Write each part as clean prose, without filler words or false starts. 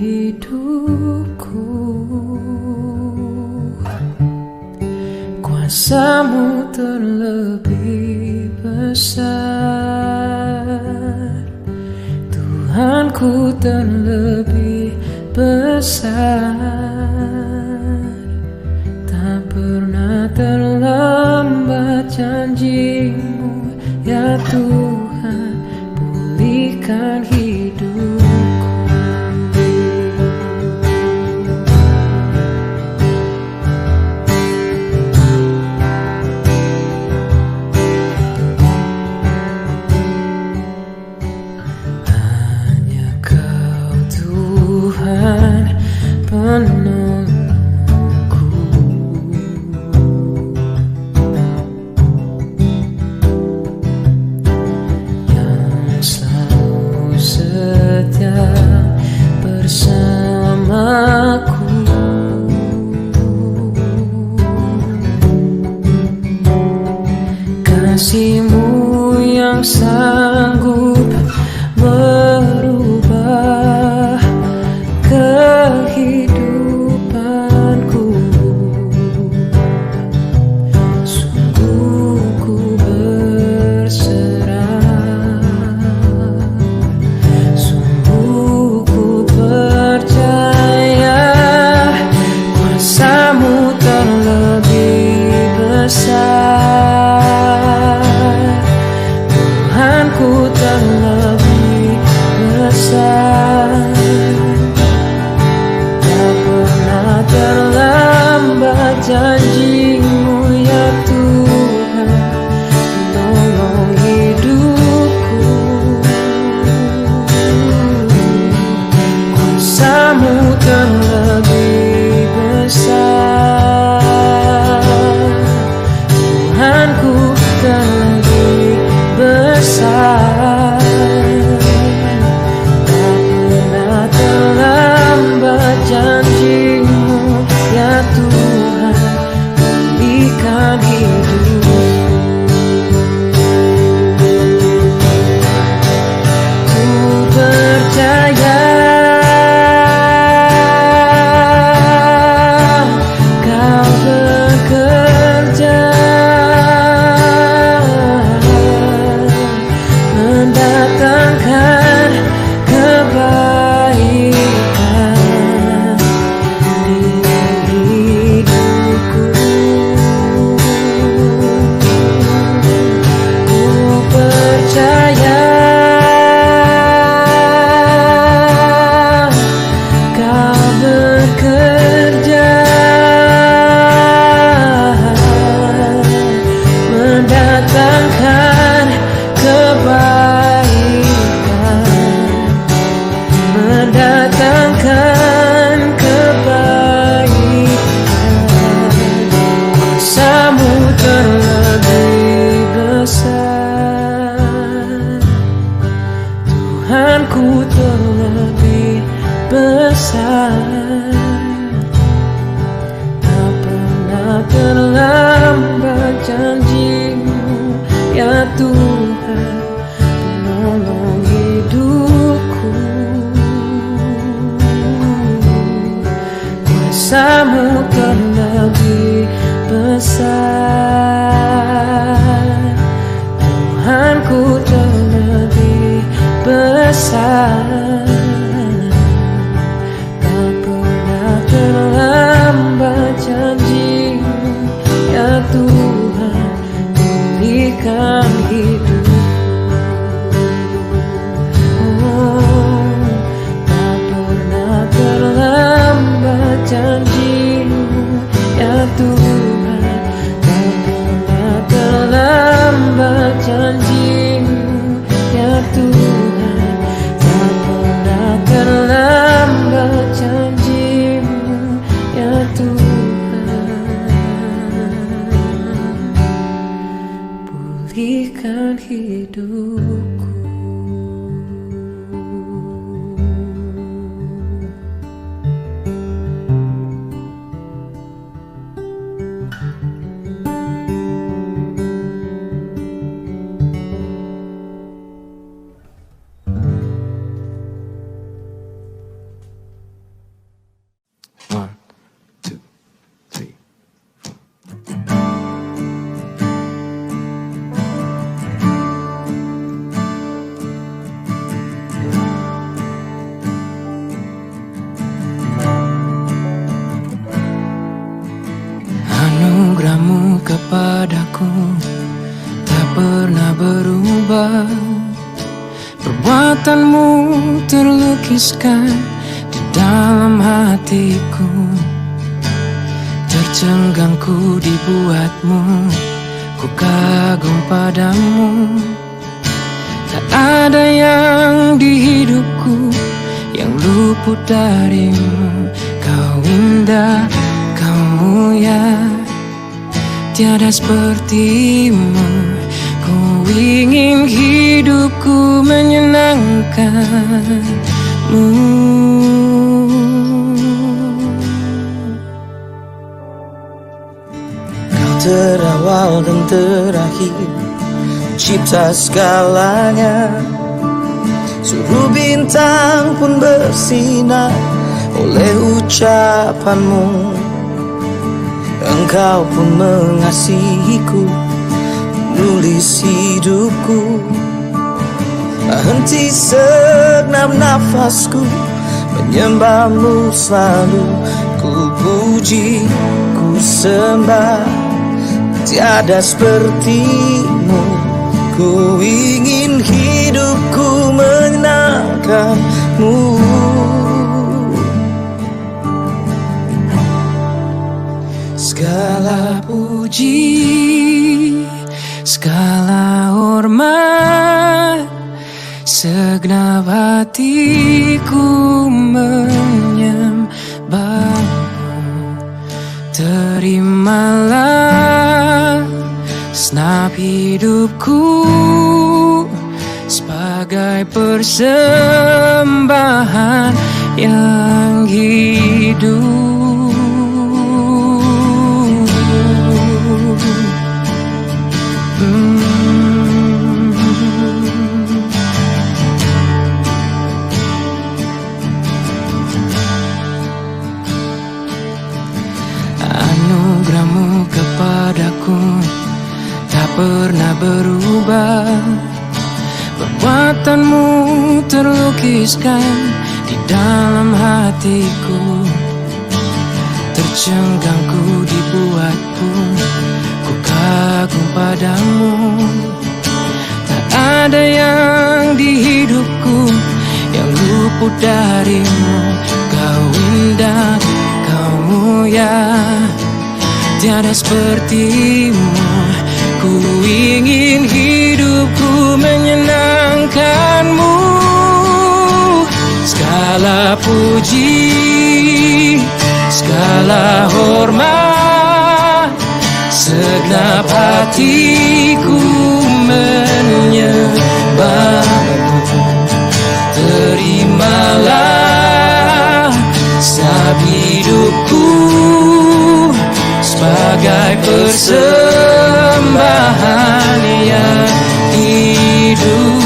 hidupku. Kuasa-Mu terlebih besar, Tuhanku terlebih besar. Tak pernah terlambat janji-Mu, ya Tuhan, pulihkan hidupku. Hanya Kau Tuhan penolongku, yang selalu setia bersamaku. Kasih-Mu yang sanggup merubah kehidupanku. Sungguh ku berserah, sungguh ku percaya, kuasa-Mu terlebih besar, Tuhanku terlebih besar. Tak pernah terlambat janji-Mu, ya Tuhan, menolong hidupku. Kuasa-Mu terlebih besar, Tuhanku terlebih besar. Tak pernah terlambat janji-Mu, ya Tuhan, pulihkan hidupku. Ku percaya Kau bekerja mendatangkan kebaikan di hidupku. Ku percaya Kau bekerja mendatangkan kebaikan, mendatangkan kebaikan. Kuasa-Mu terlebih besar, Tuhanku terlebih besar. Tak pernah terlambat janji-Mu, ya Tuhan, penolong hidupku. Kuasa-Mu terlebih besar, Tuhanku terlebih besar. Tak pernah terlambat janji-Mu, ya Tuhan, pulihkan hidupku. Tak pernah terlambat janji-Mu, ya Tuhan, tak pernah terlambat janji-Mu, ya Tuhan, tak pernah terlukiskan di dalam hatiku. Tercenggang ku dibuatmu, ku kagum padamu. Tak ada yang di hidupku yang luput darimu. Kau indah, kau mulia, tiada sepertimu. Ku ingin hidupku menyenangkanmu. Kau terawal dan terakhir, cipta segalanya. Suruh bintang pun bersinar oleh ucapanmu. Engkau pun mengasihiku, nulis hidupku. Tak henti segenap nafasku, menyembahmu selalu. Ku puji, ku sembah, tiada sepertimu. Ku ingin hidupku menyenangkanmu. Segala puji, segala hormat, segenap hatiku menyembahmu. Terimalah segenap hidupku sebagai persembahan yang hidup. Anugerahmu kepadaku tak pernah berubah. Perbuatanmu terlukiskan di dalam hatiku. Tercenggang ku dibuatku, ku kagum padamu. Tak ada yang di hidupku yang luput darimu. Kau indah, kau mulia, tiada sepertimu. Ku ingin hidupku menyenangkanmu. Segala puji, segala hormat, segenap hatiku menyembahmu. Terimalah setiap hidupku sebagai persembahan yang hidup.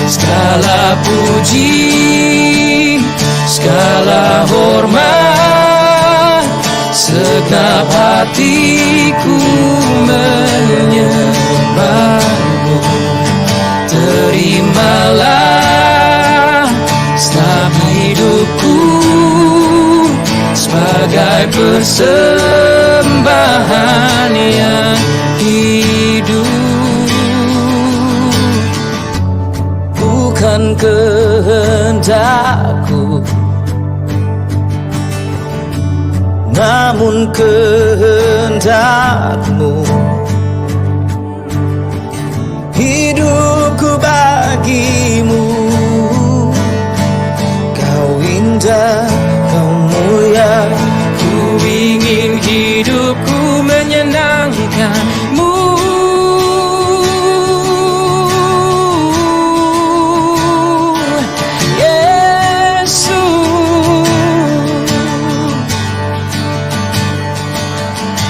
Segala puji, segala hormat, segenap hatiku menyembahmu. Terimalah setiap hidupku sebagai persembahan yang hidup. Bukan kehendakku, namun kehendakmu. Hidupku bagimu. Kau indah, kau mulia, Ku ingin hidupku menyenangkanmu.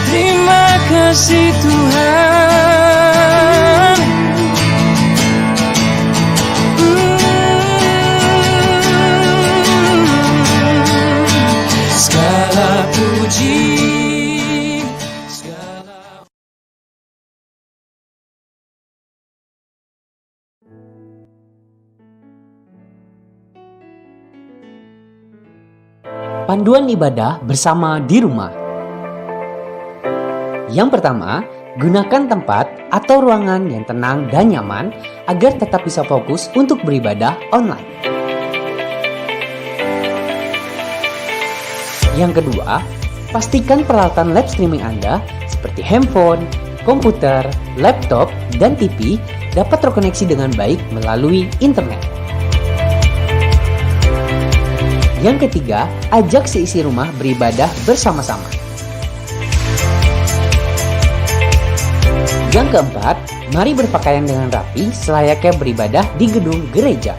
Terima kasih Tuhan. Segala puji, segala. Panduan ibadah bersama di rumah. Yang pertama, gunakan tempat atau ruangan yang tenang dan nyaman agar tetap bisa fokus untuk beribadah online. Yang kedua, pastikan peralatan live streaming Anda seperti handphone, komputer, laptop, dan TV dapat terkoneksi dengan baik melalui internet. Yang ketiga, ajak seisi rumah beribadah bersama-sama. Yang keempat, mari berpakaian dengan rapi selayaknya beribadah di gedung gereja.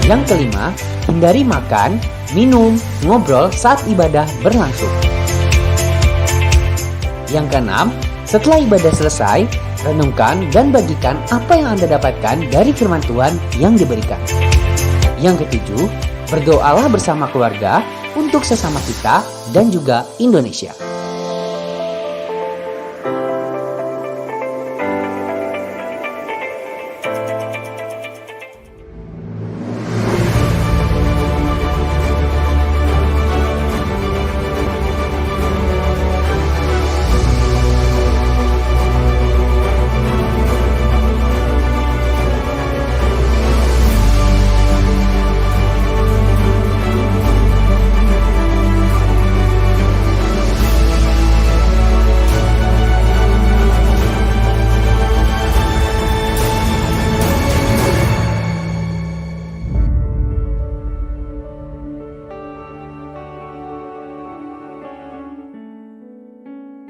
Yang kelima, hindari makan, minum, ngobrol saat ibadah berlangsung. Yang keenam, setelah ibadah selesai, renungkan dan bagikan apa yang Anda dapatkan dari firman Tuhan yang diberikan. Yang ketujuh, berdoalah bersama keluarga untuk sesama kita dan juga Indonesia.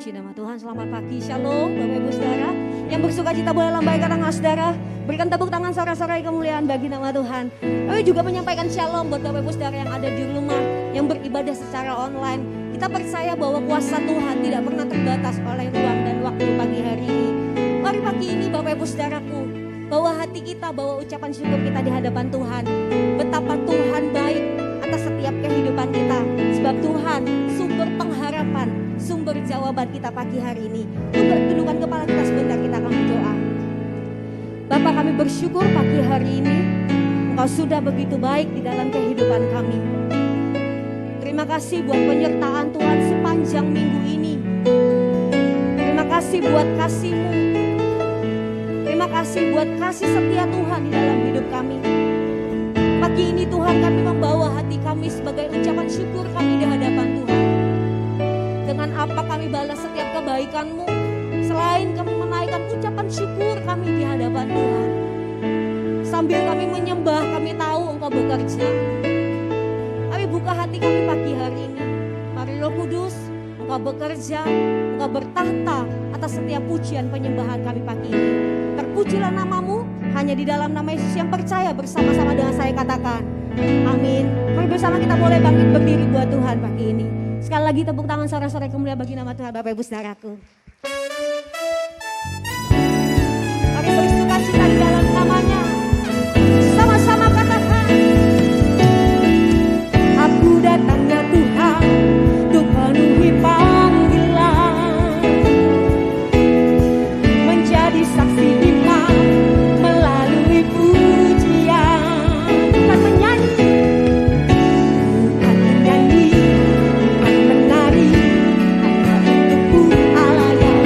Puji nama Tuhan, selamat pagi, shalom Bapak Ibu Saudara. Yang bersuka cita boleh lambaikan tangan saudara. Berikan tepuk tangan sorak-sorai kemuliaan bagi nama Tuhan. Kami juga menyampaikan shalom buat Bapak Ibu Saudara yang ada di rumah, yang beribadah secara online. Kita percaya bahwa kuasa Tuhan tidak pernah terbatas oleh ruang dan waktu pagi hari ini. Mari pagi ini Bapak Ibu Saudaraku, bawa hati kita, bawa ucapan syukur kita di hadapan Tuhan. Betapa Tuhan baik atas setiap kehidupan kita. Sebab Tuhan sumber pengharapan, sumber jawaban kita pagi hari ini. Tundukkan kepala kita sebentar, kita akan berdoa. Bapa, kami bersyukur pagi hari ini Engkau sudah begitu baik di dalam kehidupan kami. Terima kasih buat penyertaan Tuhan sepanjang minggu ini. Terima kasih buat kasih-Mu. Terima kasih buat kasih setia Tuhan di dalam hidup kami. Pagi ini Tuhan, kami membawa hati kami sebagai ucapan syukur kami di hadapan Tuhan. Dengan apa kami balas setiap kebaikan-Mu, selain kami menaikkan ucapan syukur kami di hadapan Tuhan. Sambil kami menyembah, kami tahu Engkau bekerja. Kami buka hati kami pagi hari ini. Mari Roh Kudus, Engkau bekerja, Engkau bertahta atas setiap pujian penyembahan kami pagi ini. Terpujilah nama-Mu, hanya di dalam nama Yesus yang percaya, bersama-sama dengan saya katakan, amin. Mari bersama kita boleh bangkit berdiri buat Tuhan pagi ini. Sekali lagi tepuk tangan sorak-sorai kemuliaan bagi nama Tuhan, Bapak Ibu Saudaraku. Mari bersuka cita di dalam namanya. Sama-sama katakan, aku datang ya Tuhan untuk penuhi panggilan, menjadi saksi iman melalui pujian. Bukan menyanyi, bukan menyanyi, bukan menari, hanya untukku Allah yang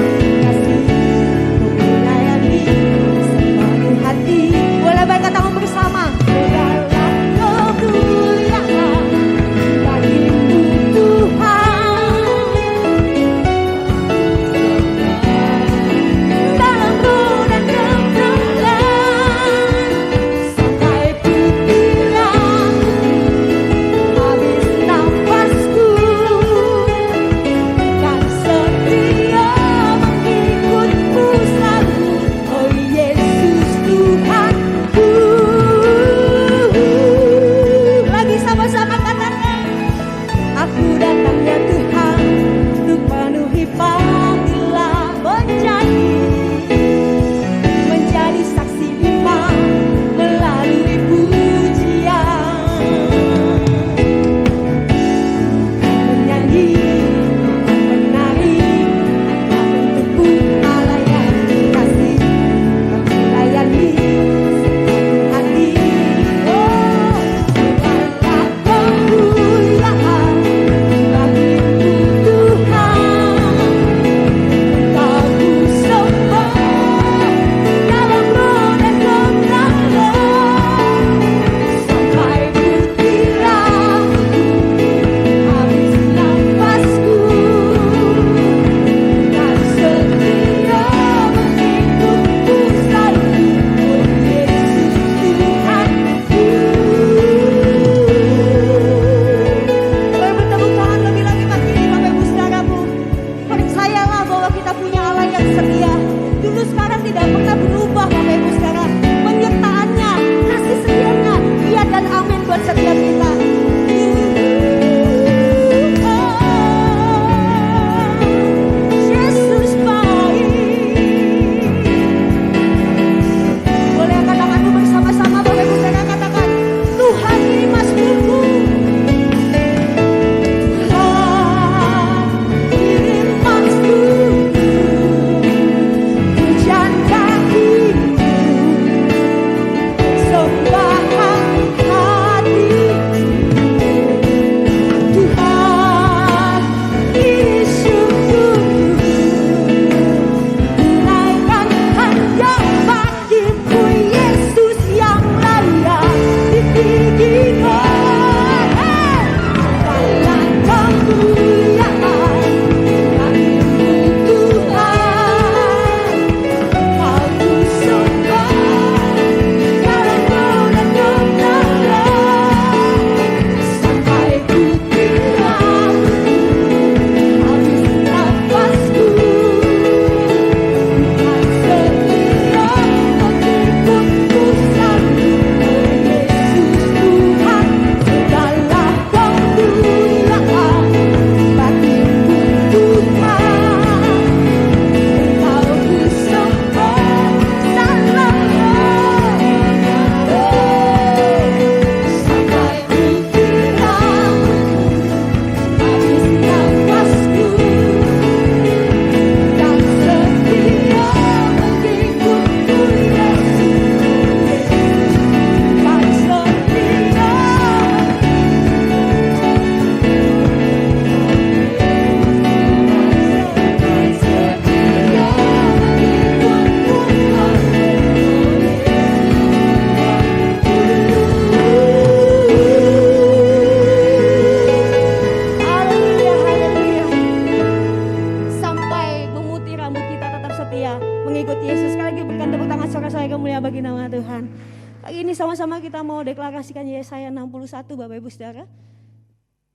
kita mau deklarasikan Yesaya 61 Bapak Ibu Saudara.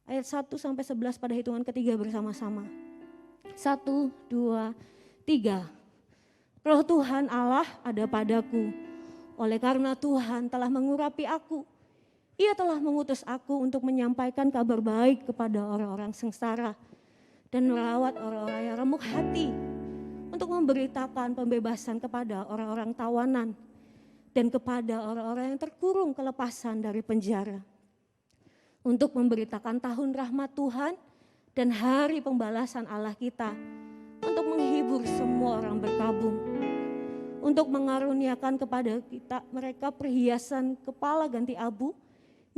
Ayat 1 sampai 11 pada hitungan ketiga bersama-sama. 1, 2, 3. Roh Tuhan Allah ada padaku. Oleh karena Tuhan telah mengurapi aku. Ia telah mengutus aku untuk menyampaikan kabar baik kepada orang-orang sengsara. Dan merawat orang-orang yang remuk hati. Untuk memberitakan pembebasan kepada orang-orang tawanan. Dan kepada orang-orang yang terkurung kelepasan dari penjara. Untuk memberitakan tahun rahmat Tuhan dan hari pembalasan Allah kita. Untuk menghibur semua orang berkabung. Untuk mengaruniakan kepada kita mereka perhiasan kepala ganti abu,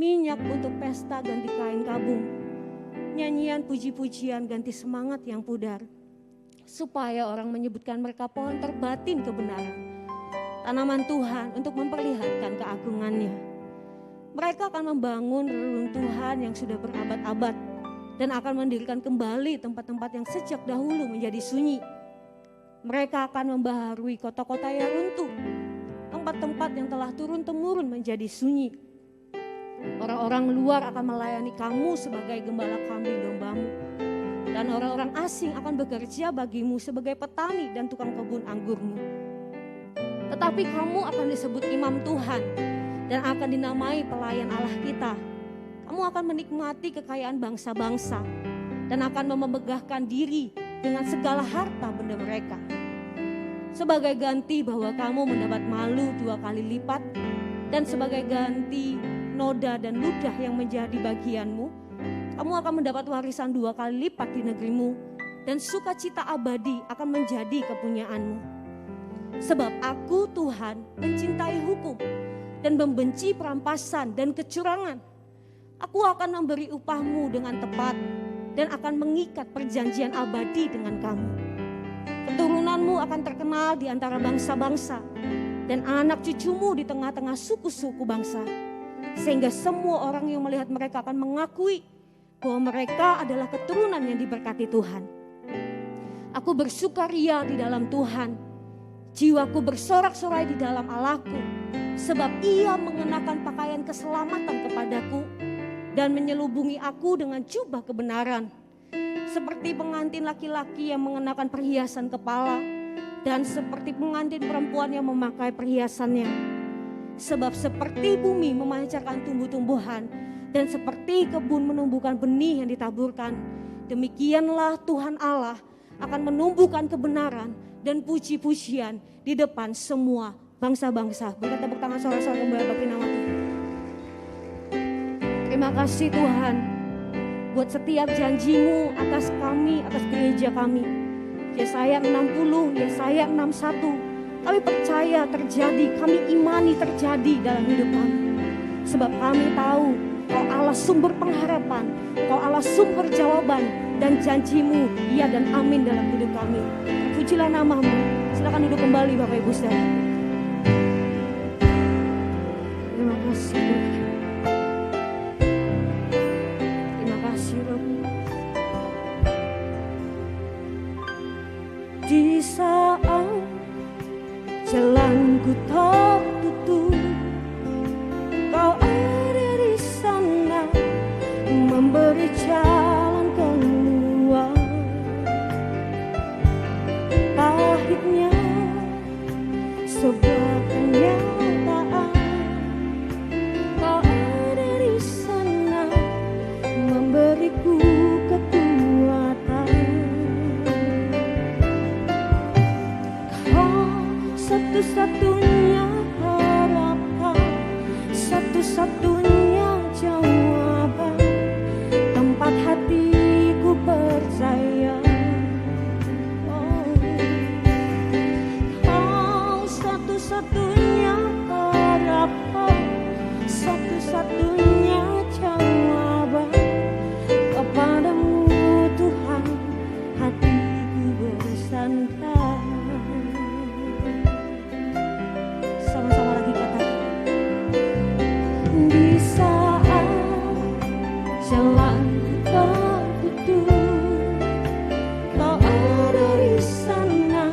minyak untuk pesta ganti kain kabung, nyanyian puji-pujian ganti semangat yang pudar. Supaya orang menyebutkan mereka pohon terbatin kebenaran. Tanaman Tuhan untuk memperlihatkan keagungannya. Mereka akan membangun reruntuhan yang sudah berabad-abad dan akan mendirikan kembali tempat-tempat yang sejak dahulu menjadi sunyi. Mereka akan membaharui kota-kota yang runtuh, tempat-tempat yang telah turun-temurun menjadi sunyi. Orang-orang luar akan melayani kamu sebagai gembala kambing dombamu. Dan orang-orang asing akan bekerja bagimu sebagai petani dan tukang kebun anggurmu. Tetapi kamu akan disebut imam Tuhan dan akan dinamai pelayan Allah kita. Kamu akan menikmati kekayaan bangsa-bangsa dan akan memegahkan diri dengan segala harta benda mereka. Sebagai ganti bahwa kamu mendapat malu 2 kali lipat dan sebagai ganti noda dan ludah yang menjadi bagianmu, kamu akan mendapat warisan 2 kali lipat di negerimu dan sukacita abadi akan menjadi kepunyaanmu. Sebab aku Tuhan mencintai hukum dan membenci perampasan dan kecurangan. Aku akan memberi upahmu dengan tepat dan akan mengikat perjanjian abadi dengan kamu. Keturunanmu akan terkenal di antara bangsa-bangsa dan anak cucumu di tengah-tengah suku-suku bangsa. Sehingga semua orang yang melihat mereka akan mengakui bahwa mereka adalah keturunan yang diberkati Tuhan. Aku bersukaria di dalam Tuhan. Jiwaku bersorak-sorai di dalam Allahku, sebab Ia mengenakan pakaian keselamatan kepadaku dan menyelubungi aku dengan jubah kebenaran. Seperti pengantin laki-laki yang mengenakan perhiasan kepala dan seperti pengantin perempuan yang memakai perhiasannya. Sebab seperti bumi memancarkan tumbuh-tumbuhan dan seperti kebun menumbuhkan benih yang ditaburkan, demikianlah Tuhan Allah akan menumbuhkan kebenaran dan puji-pujian di depan semua bangsa-bangsa. Berikan tepuk tangan sorak-sorak kembali bagi nama Tuhan. Terima kasih Tuhan buat setiap janjimu atas kami, atas gereja kami. Yesaya 60, Yesaya 61. Kami percaya terjadi, kami imani terjadi dalam hidup kami. Sebab kami tahu Kau Allah sumber pengharapan, Kau Allah sumber jawaban, dan janjimu iya dan amin dalam hidup kami. Pujilah namamu. Silakan duduk kembali Bapak Ibu Saudara. Terima kasih Tuhan. Terima kasih Rob. Di saat jalanku tertutup, Kau ada di sana memberi jalan keluar. Pahitnya sebuah kenyataan, Kau ada di sana memberiku kekuatan. Kau satu-satunya harapan, satu-satunya jawaban, tempat hatiku percaya. Kau satu-satunya harapan, satu-satunya jawaban, kepadamu Tuhan hatiku bersandar. Sama-sama lagi katakan. Di saat jalanku tertutup, Kau ada di sana.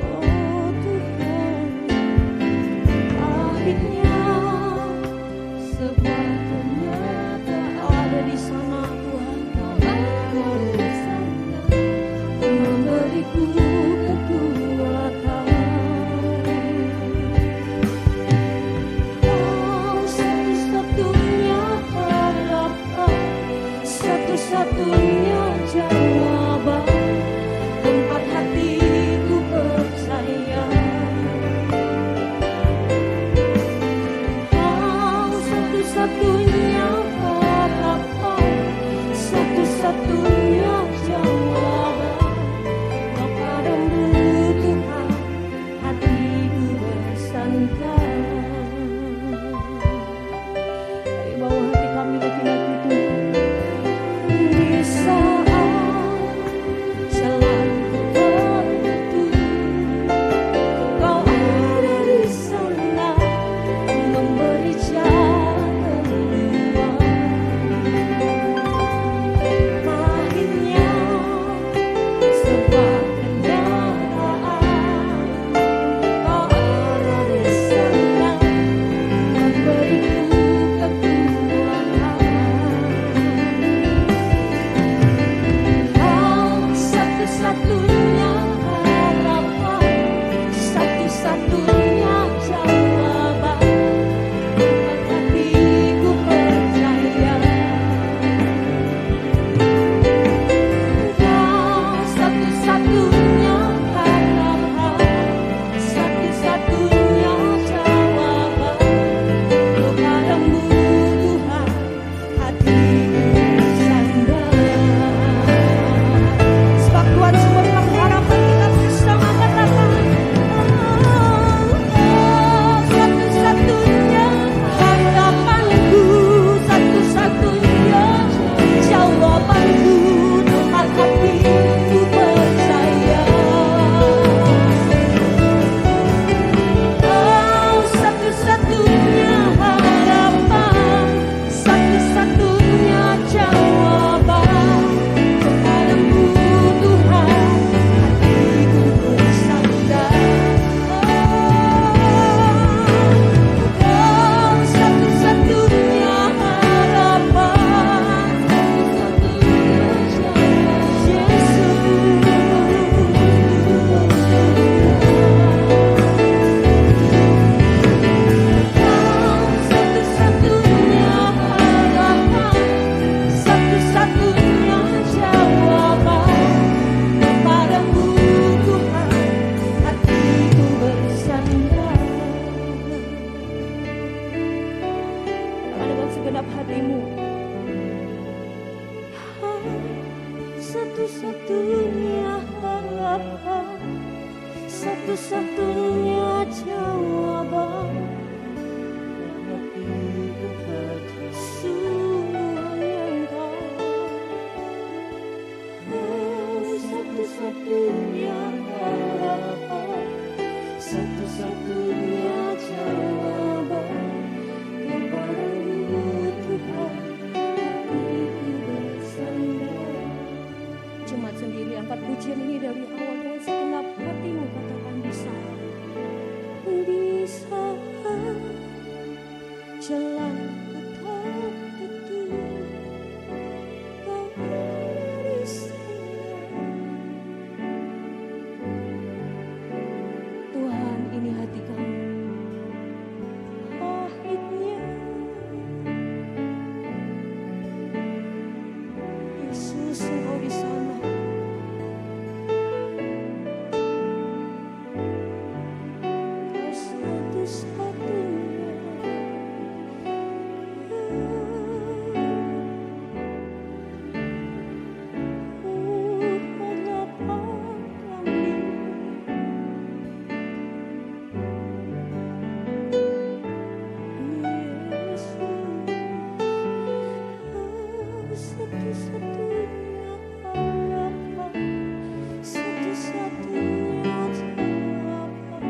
Oh Tuhan, jalanku tertutup, kau ada di sana. Tuhan, ini hati kami, pahitnya. Yesus, Engkau di sana. Kau satu-satunya. Harapan kami. Satu-satunya harapan, satu-satunya harapan,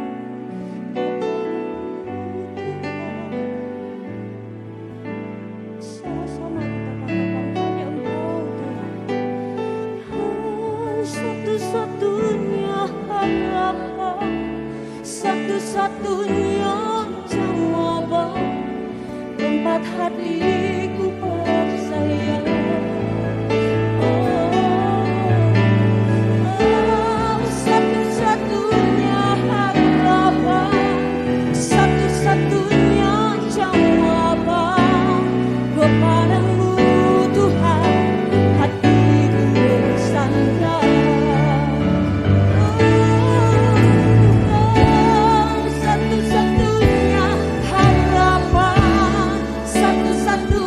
sama-sama kita katakan hanya Engkau Tuhan. Satu-satunya harapan, satu-satunya jawaban, tempat hatiku bersayang. Satu-satunya harapan, satu-satunya jawaban, kepadamu Tuhan hatiku bersandar. Satu-satunya harapan, satu-satunya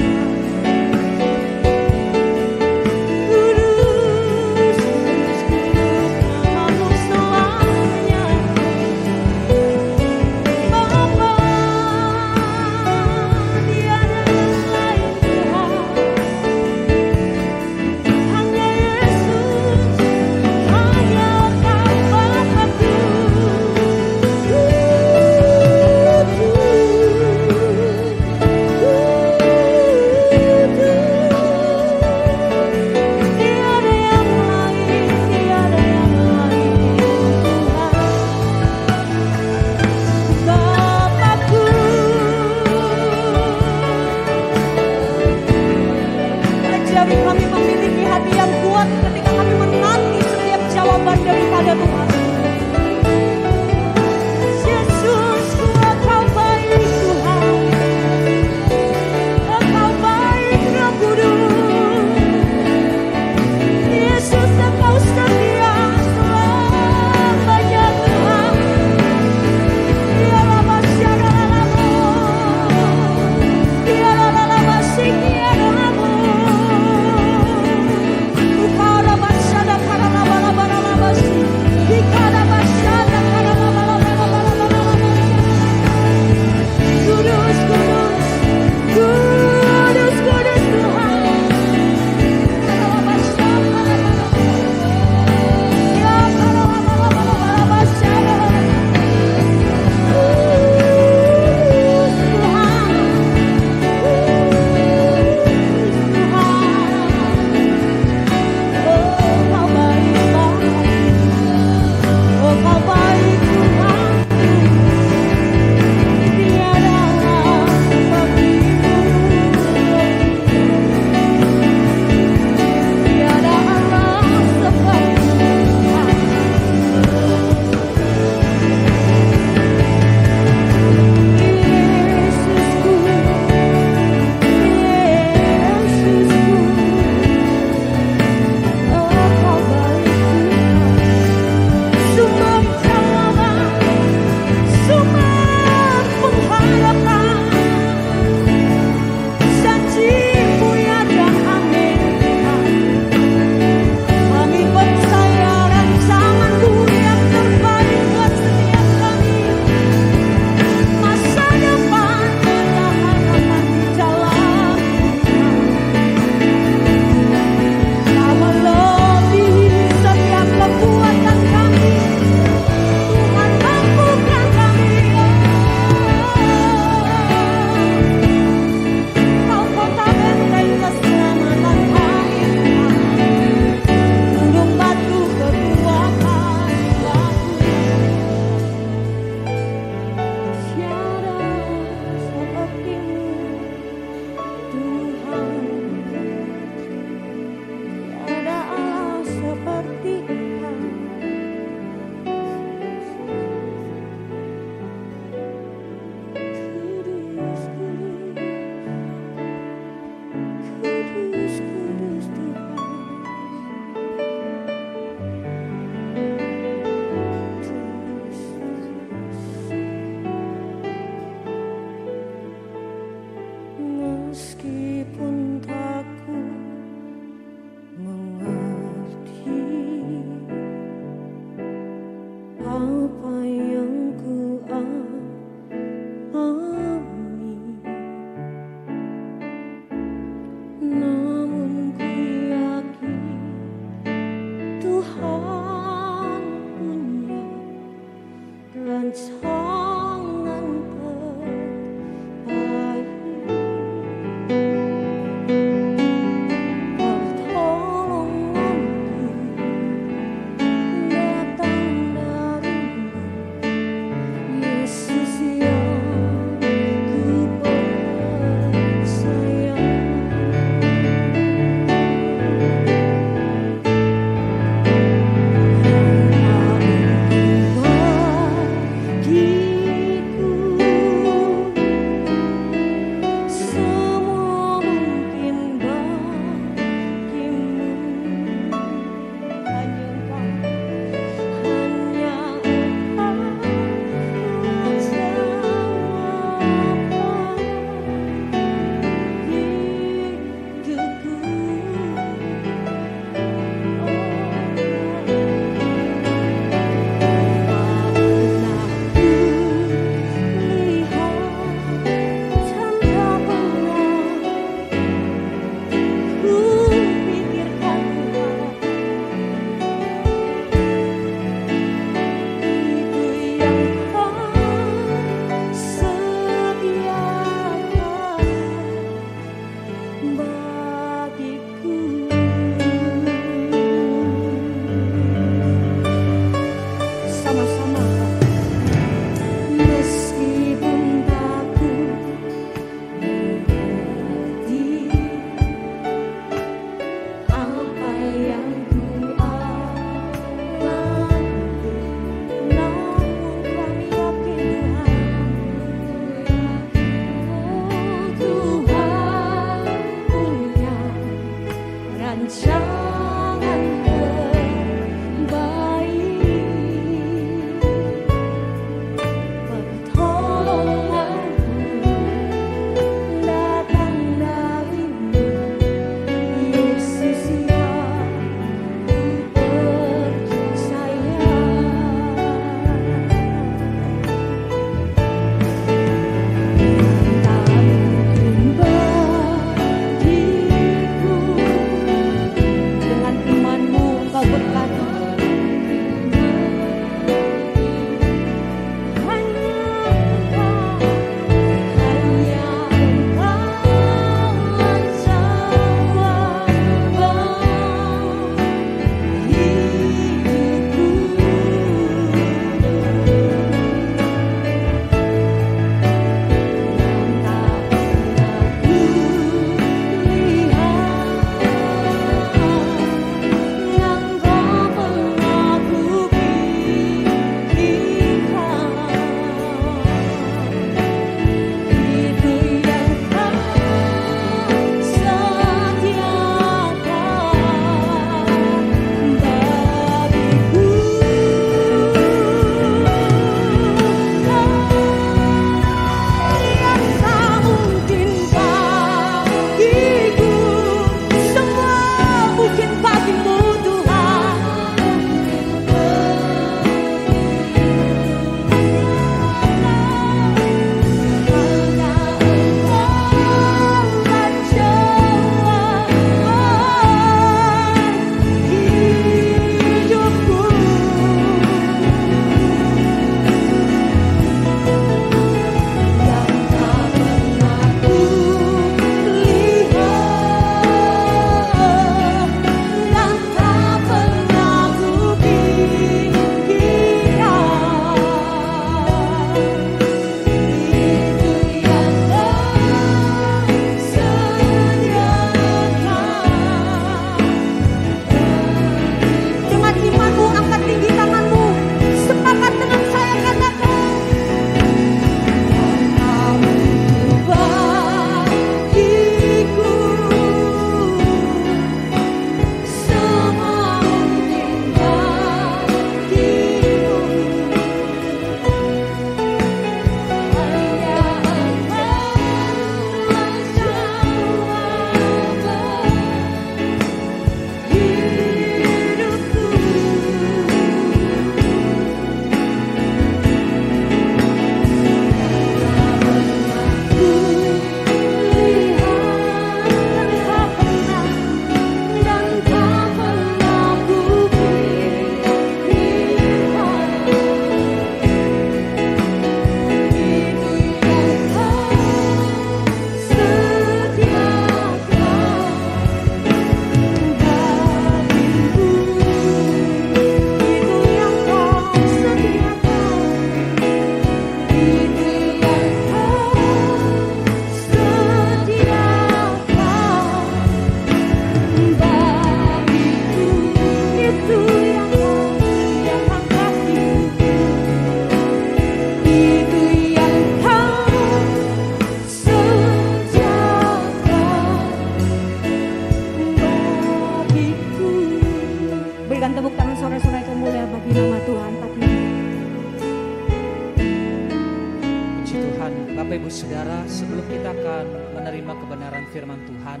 penerima kebenaran firman Tuhan,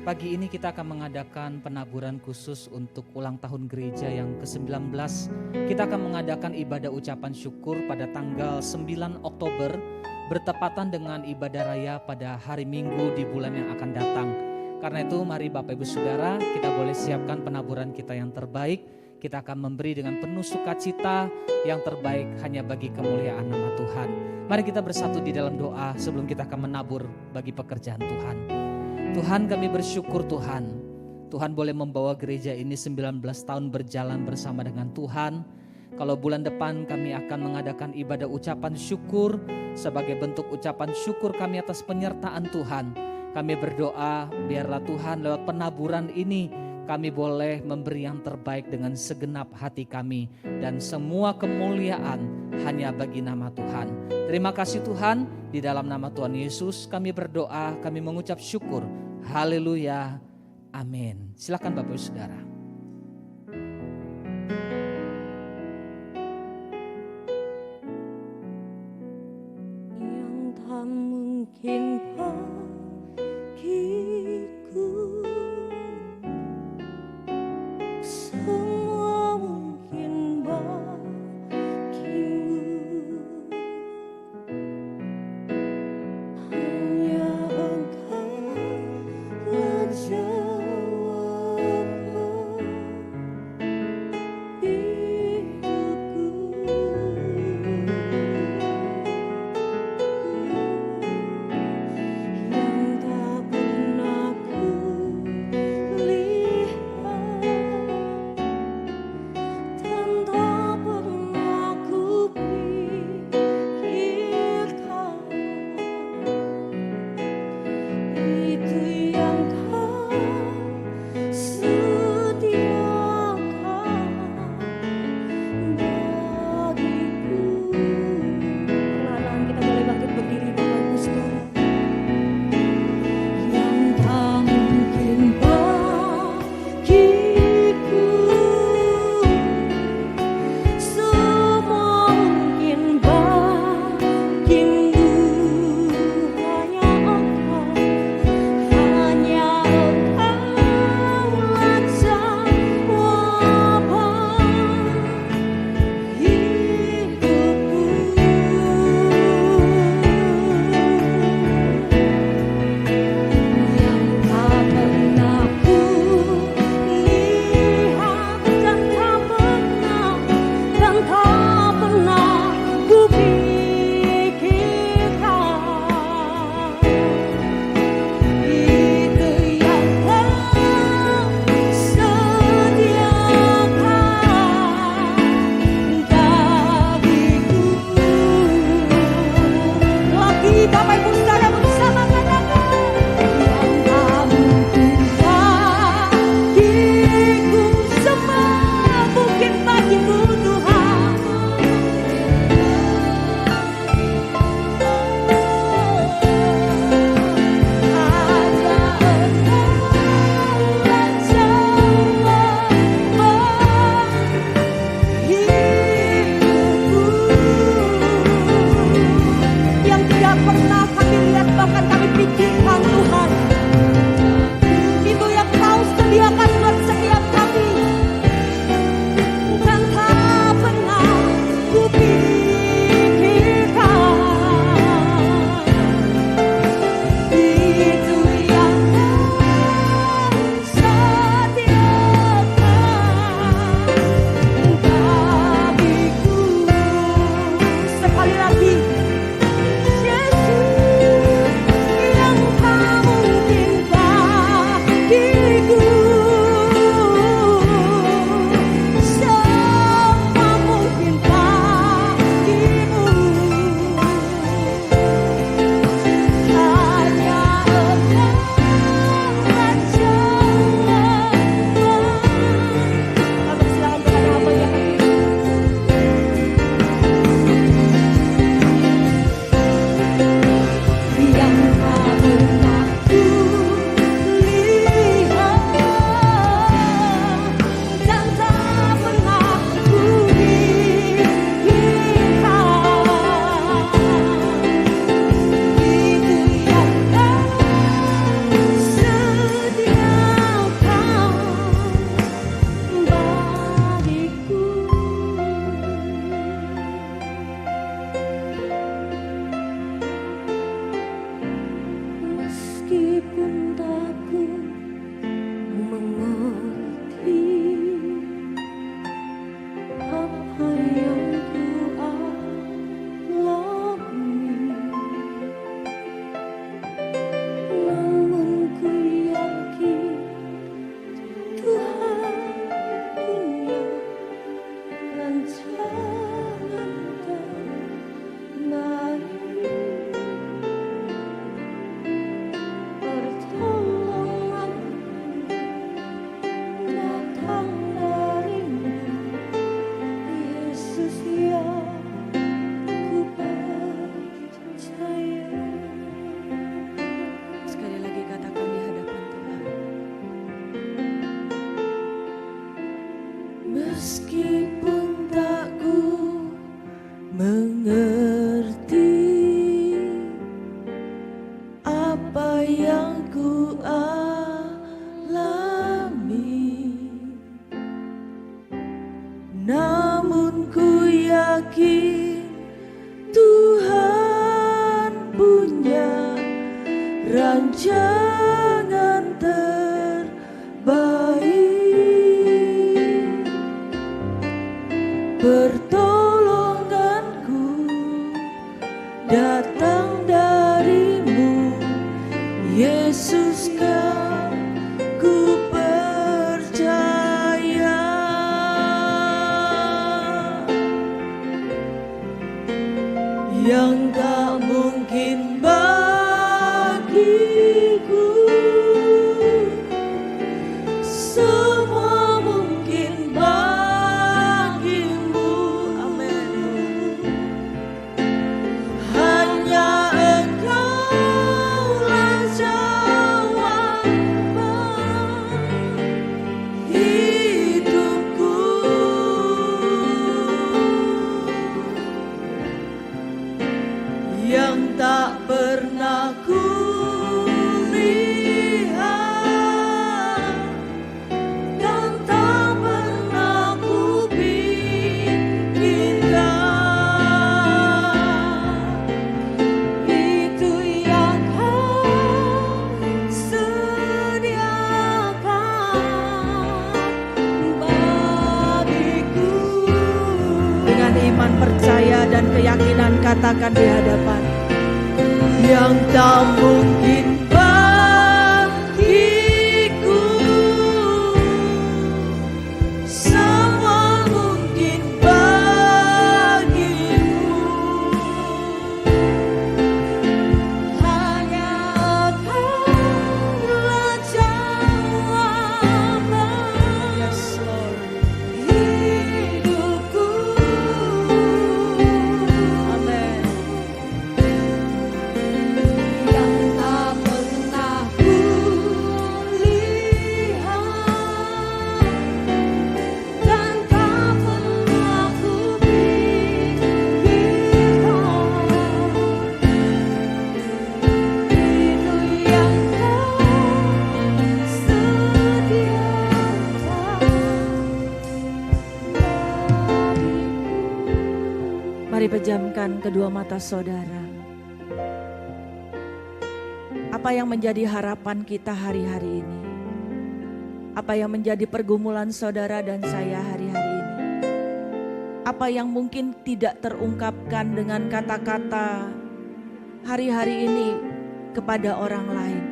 pagi ini kita akan mengadakan penaburan khusus untuk ulang tahun gereja yang ke-19. Kita akan mengadakan ibadah ucapan syukur pada tanggal 9 Oktober bertepatan dengan ibadah raya pada hari Minggu di bulan yang akan datang. Karena itu mari Bapak Ibu Saudara, kita boleh siapkan penaburan kita yang terbaik. Kita akan memberi dengan penuh sukacita yang terbaik hanya bagi kemuliaan nama Tuhan. Mari kita bersatu di dalam doa sebelum kita akan menabur bagi pekerjaan Tuhan. Tuhan, kami bersyukur Tuhan. Tuhan boleh membawa gereja ini 19 tahun berjalan bersama dengan Tuhan. Kalau bulan depan kami akan mengadakan ibadah ucapan syukur sebagai bentuk ucapan syukur kami atas penyertaan Tuhan. Kami berdoa biarlah Tuhan lewat penaburan ini kami boleh memberi yang terbaik dengan segenap hati kami. Dan semua kemuliaan hanya bagi nama Tuhan. Terima kasih Tuhan, di dalam nama Tuhan Yesus kami berdoa, kami mengucap syukur. Haleluya, amin. Silakan Bapak Ibu Saudara. Yang tak mungkin bagiku, semua mungkin bagimu. Hanya Engkaulah jawaban. yang ku alami, namun ku yakin Tuhan punya rancangan terbaik. Pertolonganku datang darimu, Yesus, Kau ku percaya. Yang tak mungkin bagiku, semua mungkin bagimu. Amin. Hanya Engkaulah jawaban hidupku. Yang tak pernah ku lihat dan tak pernah ku pikirkan, Itu yang Kau sediakan bagiku. dengan iman, percaya dan keyakinan katakan di hadapan. Yang tak mungkin bagiku, semua mungkin bagimu. Hanya Engkaulah jawaban Yes, Lord. hidupku. Amen. Yang tak pernah ku lihat dan tak pernah ku pikirkan, itu yang Kau sediakan bagiku. Mari pejamkan kedua mata saudara. Apa yang menjadi harapan kita hari-hari ini? Apa yang menjadi pergumulan saudara dan saya hari-hari ini? Apa yang mungkin tidak terungkapkan dengan kata-kata hari-hari ini kepada orang lain?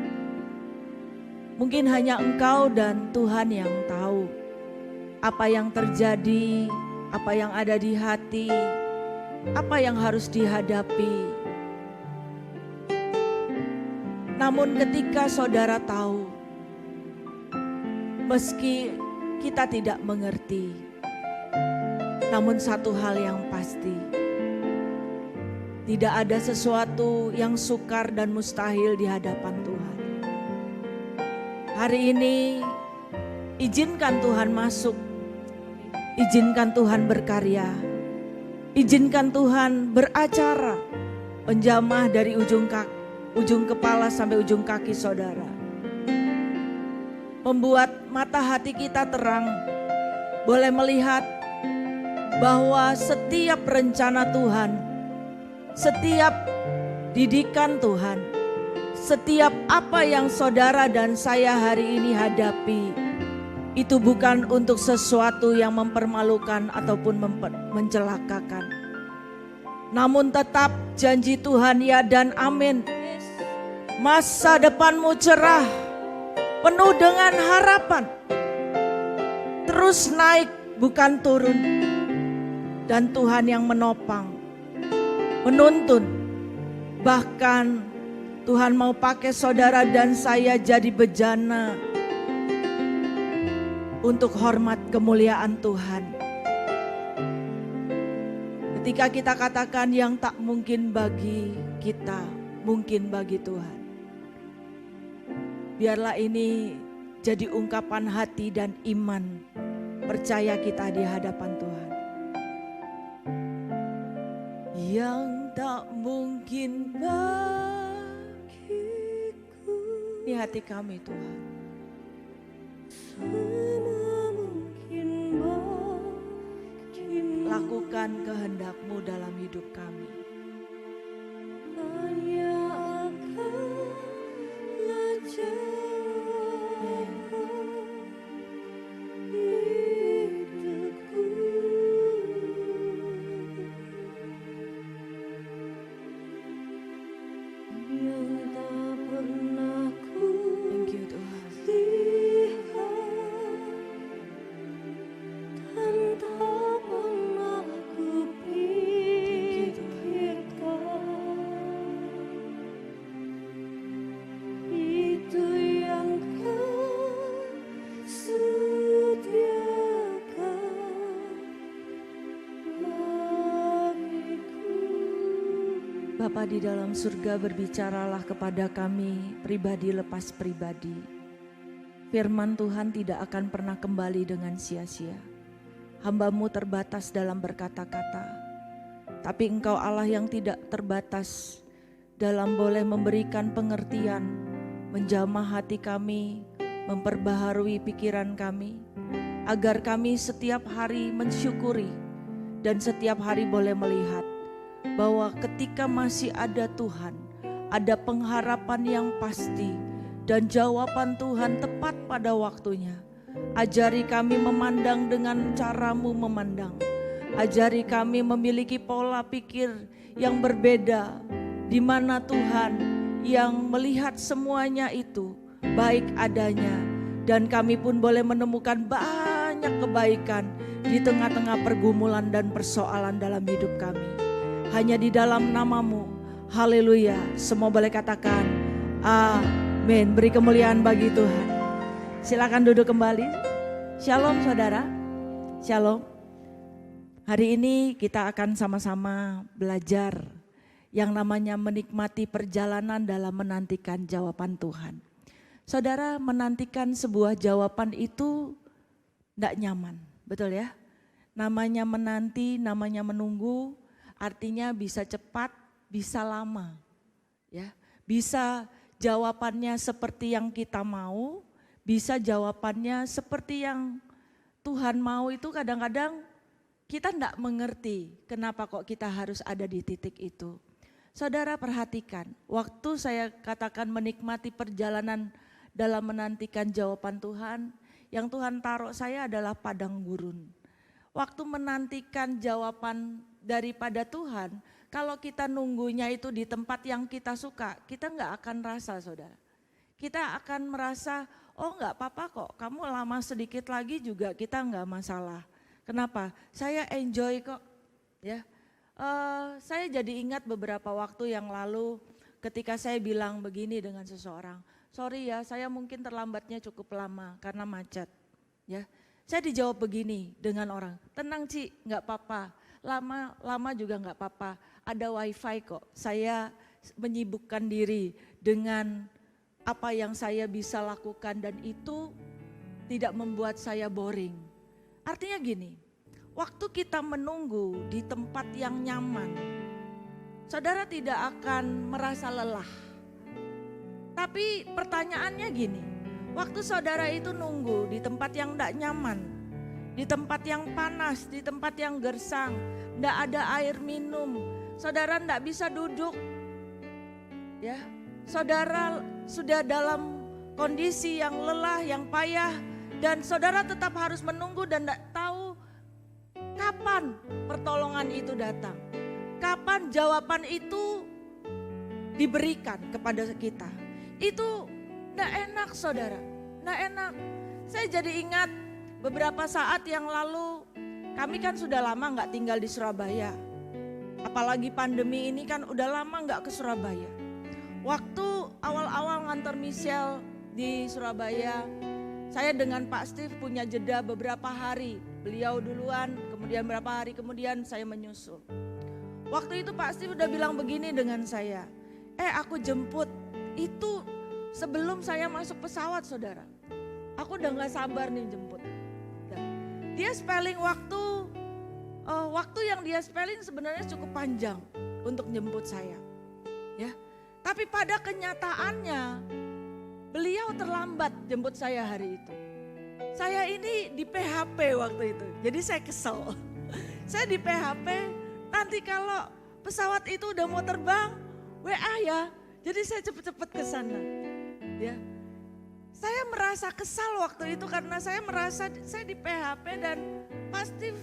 Mungkin hanya engkau dan Tuhan yang tahu apa yang terjadi, apa yang ada di hati, apa yang harus dihadapi. Namun ketika saudara tahu, meski kita tidak mengerti, namun satu hal yang pasti, tidak ada sesuatu yang sukar dan mustahil di hadapan Tuhan. Hari ini izinkan Tuhan masuk, izinkan Tuhan berkarya, izinkan Tuhan beracara, menjamah dari ujung kepala sampai ujung kaki saudara. Membuat mata hati kita terang, boleh melihat bahwa setiap rencana Tuhan, setiap didikan Tuhan, setiap apa yang saudara dan saya hari ini hadapi, itu bukan untuk sesuatu yang mempermalukan ataupun mencelakakan. Namun tetap janji Tuhan ya dan amin. Masa depanmu cerah, penuh dengan harapan. Terus naik bukan turun. Dan Tuhan yang menopang, menuntun. Bahkan Tuhan mau pakai saudara dan saya jadi bejana untuk hormat kemuliaan Tuhan. Ketika kita katakan yang tak mungkin bagi kita, mungkin bagi Tuhan. Biarlah ini jadi ungkapan hati dan iman percaya kita di hadapan Tuhan. Yang tak mungkin bagiku, Ini hati kami Tuhan. Semua mungkin bagimu, Lakukan kehendak-Mu dalam hidup kami. hanya akanlah jalan hidupku. Yang tak pernah ku Thank you Tuhan. lihat dan tak pernah ku pikirkan, itu yang Kau sediakan bagiku. Bapa di dalam surga, berbicaralah kepada kami pribadi lepas pribadi. Firman Tuhan tidak akan pernah kembali dengan sia-sia. Hamba-Mu terbatas dalam berkata-kata, tapi Engkau Allah yang tidak terbatas dalam boleh memberikan pengertian, menjamah hati kami, memperbaharui pikiran kami, agar kami setiap hari mensyukuri dan setiap hari boleh melihat bahwa ketika masih ada Tuhan, ada pengharapan yang pasti dan jawaban Tuhan tepat pada waktunya. Ajari kami memandang dengan cara-Mu memandang. Ajari kami memiliki pola pikir yang berbeda, di mana Tuhan yang melihat semuanya itu baik adanya, dan kami pun boleh menemukan banyak kebaikan di tengah-tengah pergumulan dan persoalan dalam hidup kami. Hanya di dalam nama-Mu, haleluya, semua boleh katakan amin. Beri kemuliaan bagi Tuhan. Silakan duduk kembali. Shalom saudara, shalom. Hari ini kita akan sama-sama belajar yang namanya menikmati perjalanan dalam menantikan jawaban Tuhan. Saudara, menantikan sebuah jawaban itu tidak nyaman, betul ya? Namanya menanti, namanya menunggu, artinya bisa cepat, bisa lama. Ya, bisa jawabannya seperti yang kita mau, bisa jawabannya seperti yang Tuhan mau. Itu kadang-kadang kita tidak mengerti kenapa kok kita harus ada di titik itu. Saudara perhatikan, waktu saya katakan menikmati perjalanan dalam menantikan jawaban Tuhan, yang Tuhan taruh saya adalah padang gurun. Waktu menantikan jawaban daripada Tuhan, kalau kita nunggunya itu di tempat yang kita suka, kita nggak akan rasa saudara. Kita akan merasa, oh nggak apa-apa kok, kamu lama sedikit lagi juga kita nggak masalah. Kenapa? Saya enjoy kok. Ya, saya jadi ingat beberapa waktu yang lalu ketika saya bilang begini dengan seseorang, sorry ya, saya mungkin terlambatnya cukup lama karena macet. Ya, saya dijawab begini dengan orang, tenang Ci, nggak apa-apa. Lama juga nggak apa-apa, ada wifi kok. Saya menyibukkan diri dengan apa yang saya bisa lakukan dan itu tidak membuat saya boring. Artinya gini, waktu kita menunggu di tempat yang nyaman, saudara tidak akan merasa lelah. Tapi pertanyaannya gini, waktu saudara itu nunggu di tempat yang tidak nyaman, di tempat yang panas, di tempat yang gersang, tidak ada air minum, saudara tidak bisa duduk. Ya, saudara sudah dalam kondisi yang lelah, yang payah, dan saudara tetap harus menunggu dan tidak tahu kapan pertolongan itu datang, kapan jawaban itu diberikan kepada kita. Itu tidak enak saudara, tidak enak. Saya jadi ingat beberapa saat yang lalu, kami kan sudah lama nggak tinggal di Surabaya. Apalagi pandemi ini kan udah lama nggak ke Surabaya. Waktu awal-awal ngantor Michelle di Surabaya, saya dengan Pak Steve punya jeda beberapa hari. Beliau duluan, kemudian beberapa hari kemudian saya menyusul. Waktu itu Pak Steve udah bilang begini dengan saya, aku jemput. Itu sebelum saya masuk pesawat saudara. Aku udah gak sabar nih jemput. Dia spelling waktu yang dia spelling sebenarnya cukup panjang untuk jemput saya. Ya, tapi pada kenyataannya terlambat jemput saya hari itu. Saya ini di PHP waktu itu, jadi saya kesel. Saya di PHP, nanti kalau pesawat itu udah mau terbang, WA ya. Jadi saya cepet-cepet ke sana. Ya. Saya merasa kesal waktu itu karena saya merasa saya di PHP dan pasti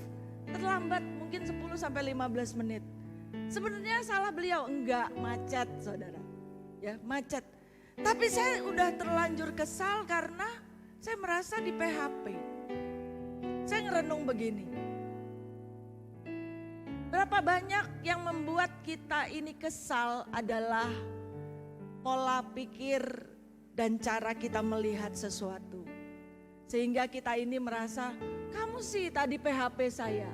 terlambat mungkin 10 sampai 15 menit. Sebenarnya salah beliau, enggak, macet saudara. Ya, macet. Tapi saya udah terlanjur kesal karena saya merasa di PHP. Saya ngerenung begini. Berapa banyak yang membuat kita ini kesal adalah pola pikir dan cara kita melihat sesuatu. Sehingga kita ini merasa, kamu sih tadi PHP saya.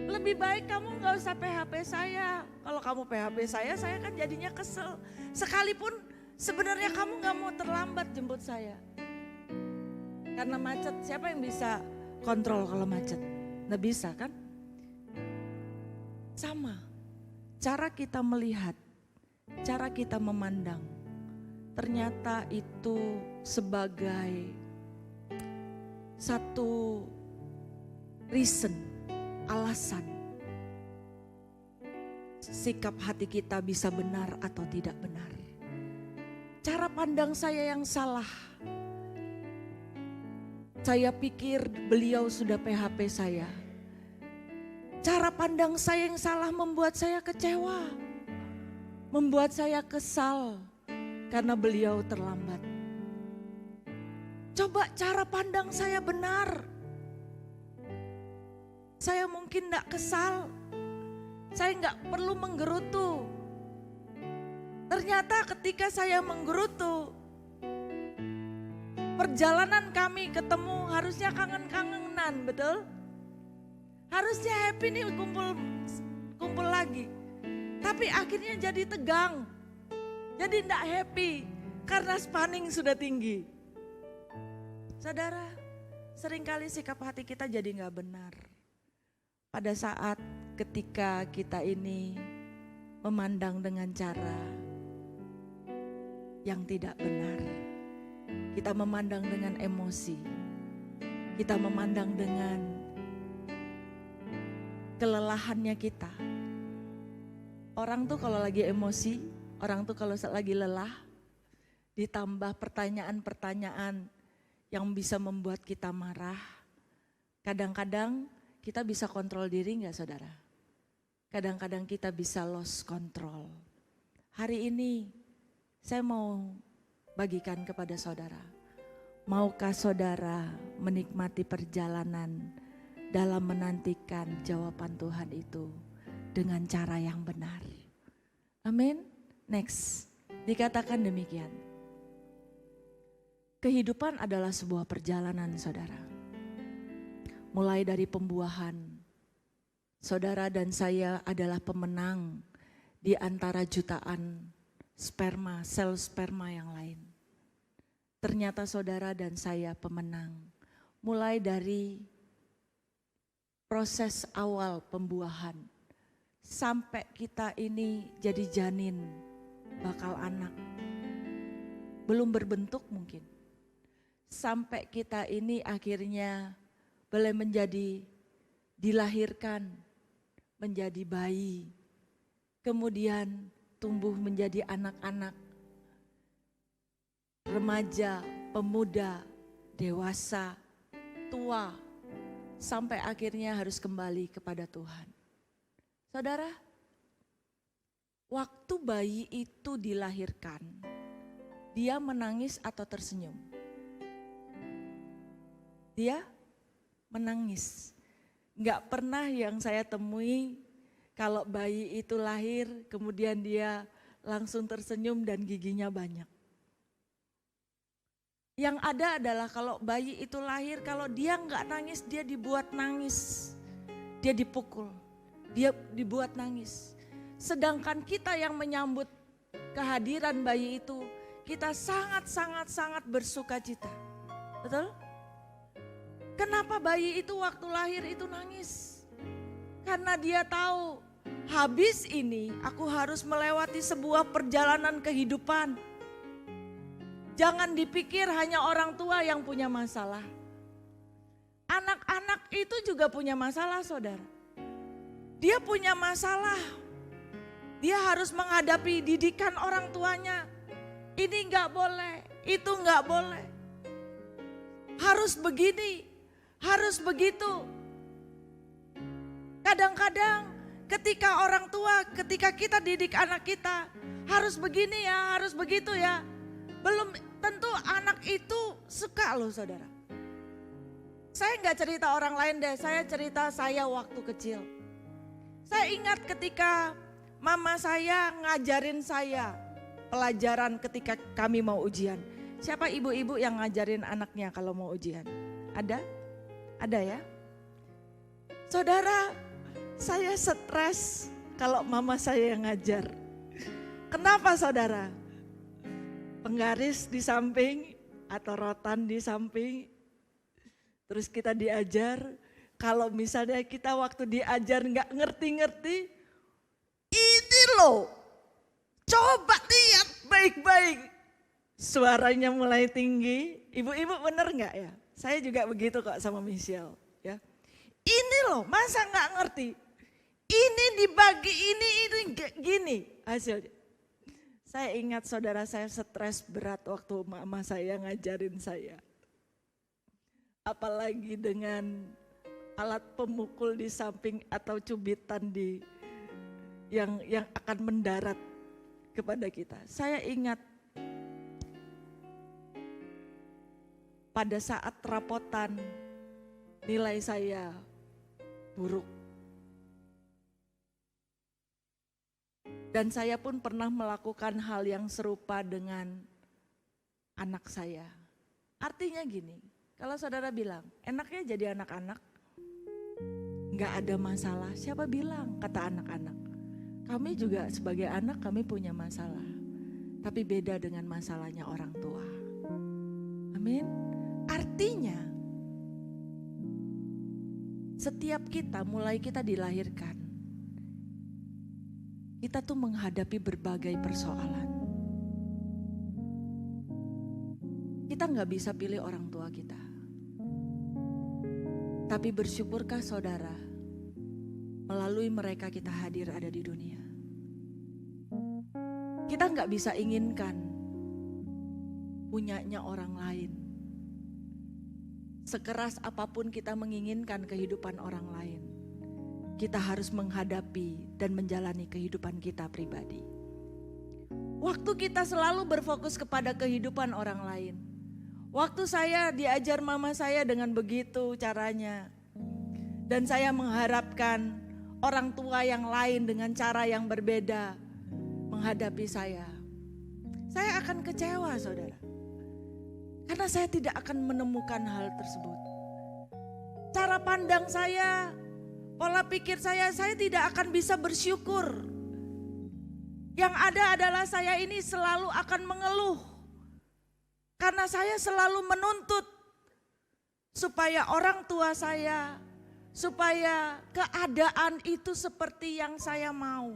Lebih baik kamu gak usah PHP saya. Kalau kamu PHP saya kan jadinya kesel. Sekalipun sebenarnya kamu gak mau terlambat jemput saya. Karena macet, siapa yang bisa kontrol kalau macet? Nggak bisa kan? Sama, cara kita melihat, cara kita memandang, ternyata itu sebagai satu reason, alasan. Sikap hati kita bisa benar atau tidak benar. Cara pandang saya yang salah. Saya pikir beliau sudah PHP saya. Cara pandang saya yang salah membuat saya kecewa. Membuat saya kesal karena beliau terlambat. Coba cara pandang saya benar. Saya mungkin tidak kesal. Saya nggak perlu menggerutu. Ternyata ketika saya menggerutu, perjalanan kami ketemu harusnya kangen-kangenan, betul? Harusnya happy nih kumpul lagi. Tapi akhirnya jadi tegang. Jadi tidak happy karena spanning sudah tinggi. Saudara, seringkali sikap hati kita jadi nggak benar. Pada saat ketika kita ini memandang dengan cara yang tidak benar. Kita memandang dengan emosi. Kita memandang dengan kelelahannya kita. Orang tuh kalau lagi emosi, orang tuh kalau lagi lelah, ditambah pertanyaan-pertanyaan yang bisa membuat kita marah. Kadang-kadang kita bisa kontrol diri enggak saudara? Kadang-kadang kita bisa lost control. Hari ini saya mau bagikan kepada saudara. Maukah saudara menikmati perjalanan dalam menantikan jawaban Tuhan itu dengan cara yang benar? Amin. Next, dikatakan demikian. Kehidupan adalah sebuah perjalanan saudara. Mulai dari pembuahan, saudara dan saya adalah pemenang di antara jutaan sperma, sel sperma yang lain. Ternyata saudara dan saya pemenang. Mulai dari proses awal pembuahan sampai kita ini jadi janin, bakal anak. Belum berbentuk mungkin. Sampai kita ini akhirnya boleh menjadi dilahirkan, menjadi bayi. Kemudian tumbuh menjadi anak-anak, remaja, pemuda, dewasa, tua, sampai akhirnya harus kembali kepada Tuhan. Saudara, waktu bayi itu dilahirkan, dia menangis atau tersenyum? Dia menangis. Enggak pernah yang saya temui kalau bayi itu lahir, kemudian dia langsung tersenyum dan giginya banyak. Yang ada adalah kalau bayi itu lahir, kalau dia enggak nangis, dia dibuat nangis. Dia dipukul, dia dibuat nangis. Sedangkan kita yang menyambut kehadiran bayi itu, kita sangat bersuka cita. Betul? Kenapa bayi itu waktu lahir itu nangis? Karena dia tahu, habis ini aku harus melewati sebuah perjalanan kehidupan. Jangan dipikir hanya orang tua yang punya masalah. Anak-anak itu juga punya masalah, saudara. Dia punya masalah. Dia harus menghadapi didikan orang tuanya. Ini nggak boleh, itu nggak boleh. Harus begini, harus begitu. Kadang-kadang ketika orang tua, ketika kita didik anak kita, harus begini ya, harus begitu ya. Belum tentu anak itu suka loh, saudara. Saya nggak cerita orang lain deh, saya cerita saya waktu kecil. Saya ingat ketika mama saya ngajarin saya pelajaran ketika kami mau ujian. Siapa ibu-ibu yang ngajarin anaknya kalau mau ujian? Ada? Ada ya? Saudara, saya stres kalau mama saya yang ngajar. Kenapa saudara? Penggaris di samping atau rotan di samping. Terus kita diajar, kalau misalnya kita waktu diajar nggak ngerti-ngerti, ini loh, coba lihat baik-baik. Suaranya mulai tinggi, ibu-ibu bener nggak ya? Saya juga begitu kok sama Michelle. Ya. Ini loh, masa nggak ngerti? Ini dibagi ini gini hasilnya. Saya ingat saudara saya stres berat waktu mama saya ngajarin saya. Apalagi dengan alat pemukul di samping atau cubitan di yang akan mendarat kepada kita. Saya ingat pada saat rapotan nilai saya buruk. Dan saya pun pernah melakukan hal yang serupa dengan anak saya. Artinya gini, kalau saudara bilang enaknya jadi anak-anak, gak ada masalah. Siapa bilang? Kata anak-anak. Kami juga sebagai anak kami punya masalah. Tapi beda dengan masalahnya orang tua. Amin. Artinya setiap kita mulai kita dilahirkan, kita tuh menghadapi berbagai persoalan. Kita gak bisa pilih orang tua kita. Tapi bersyukurkah saudara, melalui mereka kita hadir ada di dunia. Kita gak bisa inginkan punyanya orang lain. Sekeras apapun kita menginginkan kehidupan orang lain, kita harus menghadapi dan menjalani kehidupan kita pribadi. Waktu kita selalu berfokus kepada kehidupan orang lain. Waktu saya diajar mama saya dengan begitu caranya. Dan saya mengharapkan orang tua yang lain dengan cara yang berbeda menghadapi saya. Saya akan kecewa saudara. Karena saya tidak akan menemukan hal tersebut. Cara pandang saya, pola pikir saya tidak akan bisa bersyukur. Yang ada adalah saya ini selalu akan mengeluh. Karena saya selalu menuntut supaya orang tua saya, supaya keadaan itu seperti yang saya mau.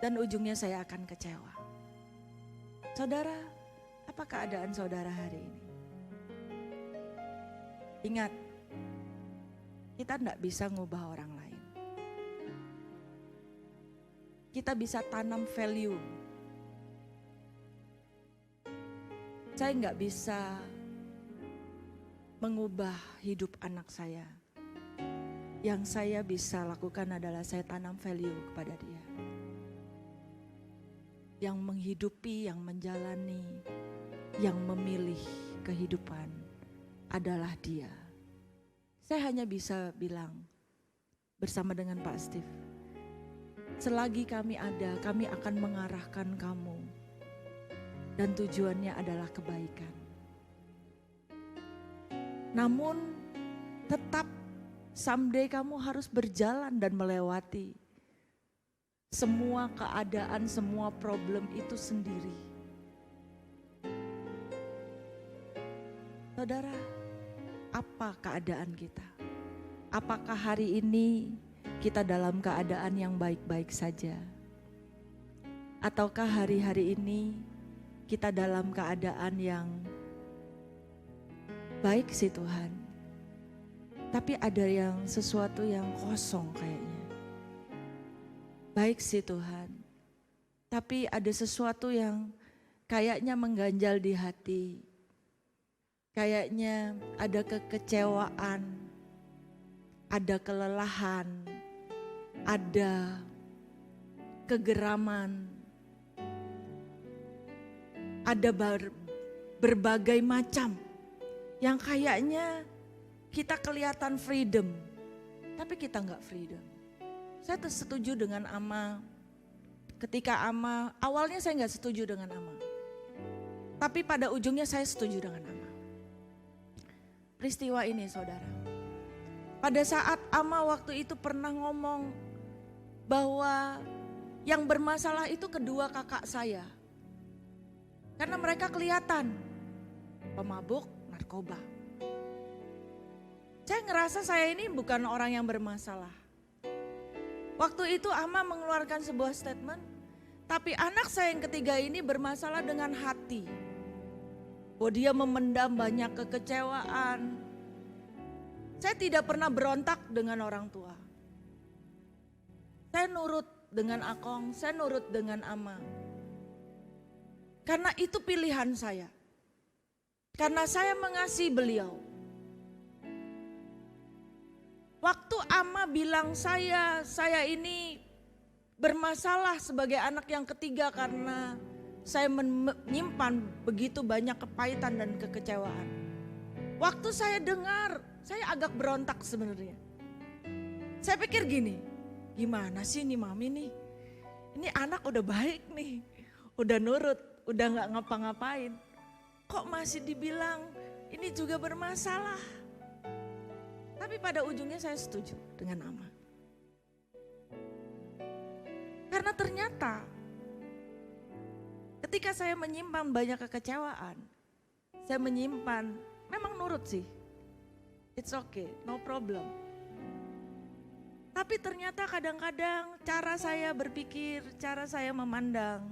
Dan ujungnya saya akan kecewa. Saudara, apa keadaan saudara hari ini? Ingat, kita tidak bisa ngubah orang lain. Kita bisa tanam value. Saya nggak bisa mengubah hidup anak saya. Yang saya bisa lakukan adalah saya tanam value kepada dia. Yang menghidupi, yang menjalani, yang memilih kehidupan adalah dia. Saya hanya bisa bilang bersama dengan Pak Steve, selagi kami ada, kami akan mengarahkan kamu. Dan tujuannya adalah kebaikan. Namun tetap someday kamu harus berjalan dan melewati semua keadaan, semua problem itu sendiri. Saudara, apa keadaan kita? Apakah hari ini kita dalam keadaan yang baik-baik saja? Ataukah hari-hari ini kita dalam keadaan yang baik sih Tuhan. Tapi ada yang sesuatu yang kosong kayaknya. Baik sih Tuhan. Tapi ada sesuatu yang kayaknya mengganjal di hati. Kayaknya ada kekecewaan, ada kelelahan, ada kegeraman, ada berbagai macam yang kayaknya kita kelihatan freedom, tapi kita nggak freedom. Saya setuju dengan Ama, ketika Ama, awalnya saya nggak setuju dengan Ama, tapi pada ujungnya saya setuju dengan Ama. Peristiwa ini saudara, pada saat Ama waktu itu pernah ngomong bahwa yang bermasalah itu kedua kakak saya. Karena mereka kelihatan pemabuk narkoba. Saya ngerasa saya ini bukan orang yang bermasalah. Waktu itu Ama mengeluarkan sebuah statement, tapi anak saya yang ketiga ini bermasalah dengan hati. Bahwa dia memendam banyak kekecewaan. Saya tidak pernah berontak dengan orang tua. Saya nurut dengan Akong, saya nurut dengan Ama. Karena itu pilihan saya. Karena saya mengasihi beliau. Waktu Ama bilang saya ini bermasalah sebagai anak yang ketiga karena saya menyimpan begitu banyak kepahitan dan kekecewaan. Waktu saya dengar, saya agak berontak sebenarnya. Saya pikir gini, gimana sih nih mami nih? Ini anak udah baik nih, udah nurut, udah gak ngapa-ngapain. Kok masih dibilang ini juga bermasalah? Tapi pada ujungnya saya setuju dengan Ama. Karena ternyata ketika saya menyimpan banyak kekecewaan, saya menyimpan, memang nurut sih. It's okay, no problem. Tapi ternyata kadang-kadang cara saya berpikir, cara saya memandang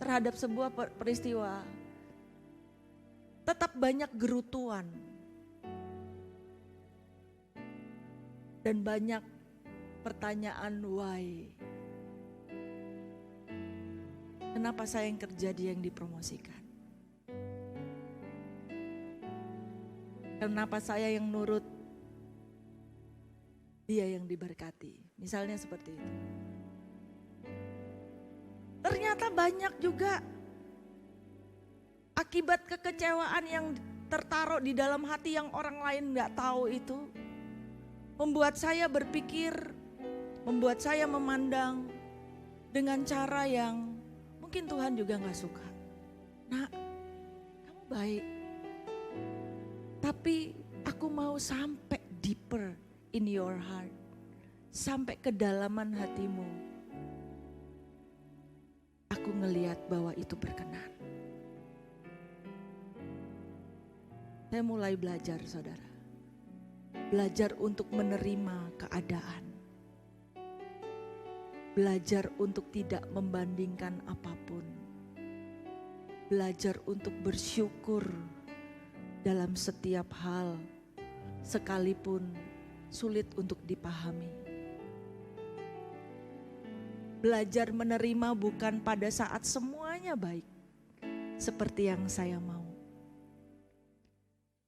terhadap sebuah peristiwa tetap banyak gerutuan. Dan banyak pertanyaan why. Kenapa saya yang kerja, dia yang dipromosikan? Kenapa saya yang nurut, dia yang diberkati? Misalnya seperti itu. Ternyata banyak juga akibat kekecewaan yang tertaruh di dalam hati yang orang lain gak tahu itu. Membuat saya berpikir, membuat saya memandang dengan cara yang mungkin Tuhan juga gak suka. Nak, kamu baik. Tapi aku mau sampai deeper in your heart. Sampai kedalaman hatimu. Aku ngelihat bahwa itu berkenan. Saya mulai belajar saudara. Belajar untuk menerima keadaan. Belajar untuk tidak membandingkan apapun. Belajar untuk bersyukur dalam setiap hal, sekalipun sulit untuk dipahami. Belajar menerima bukan pada saat semuanya baik, seperti yang saya mau.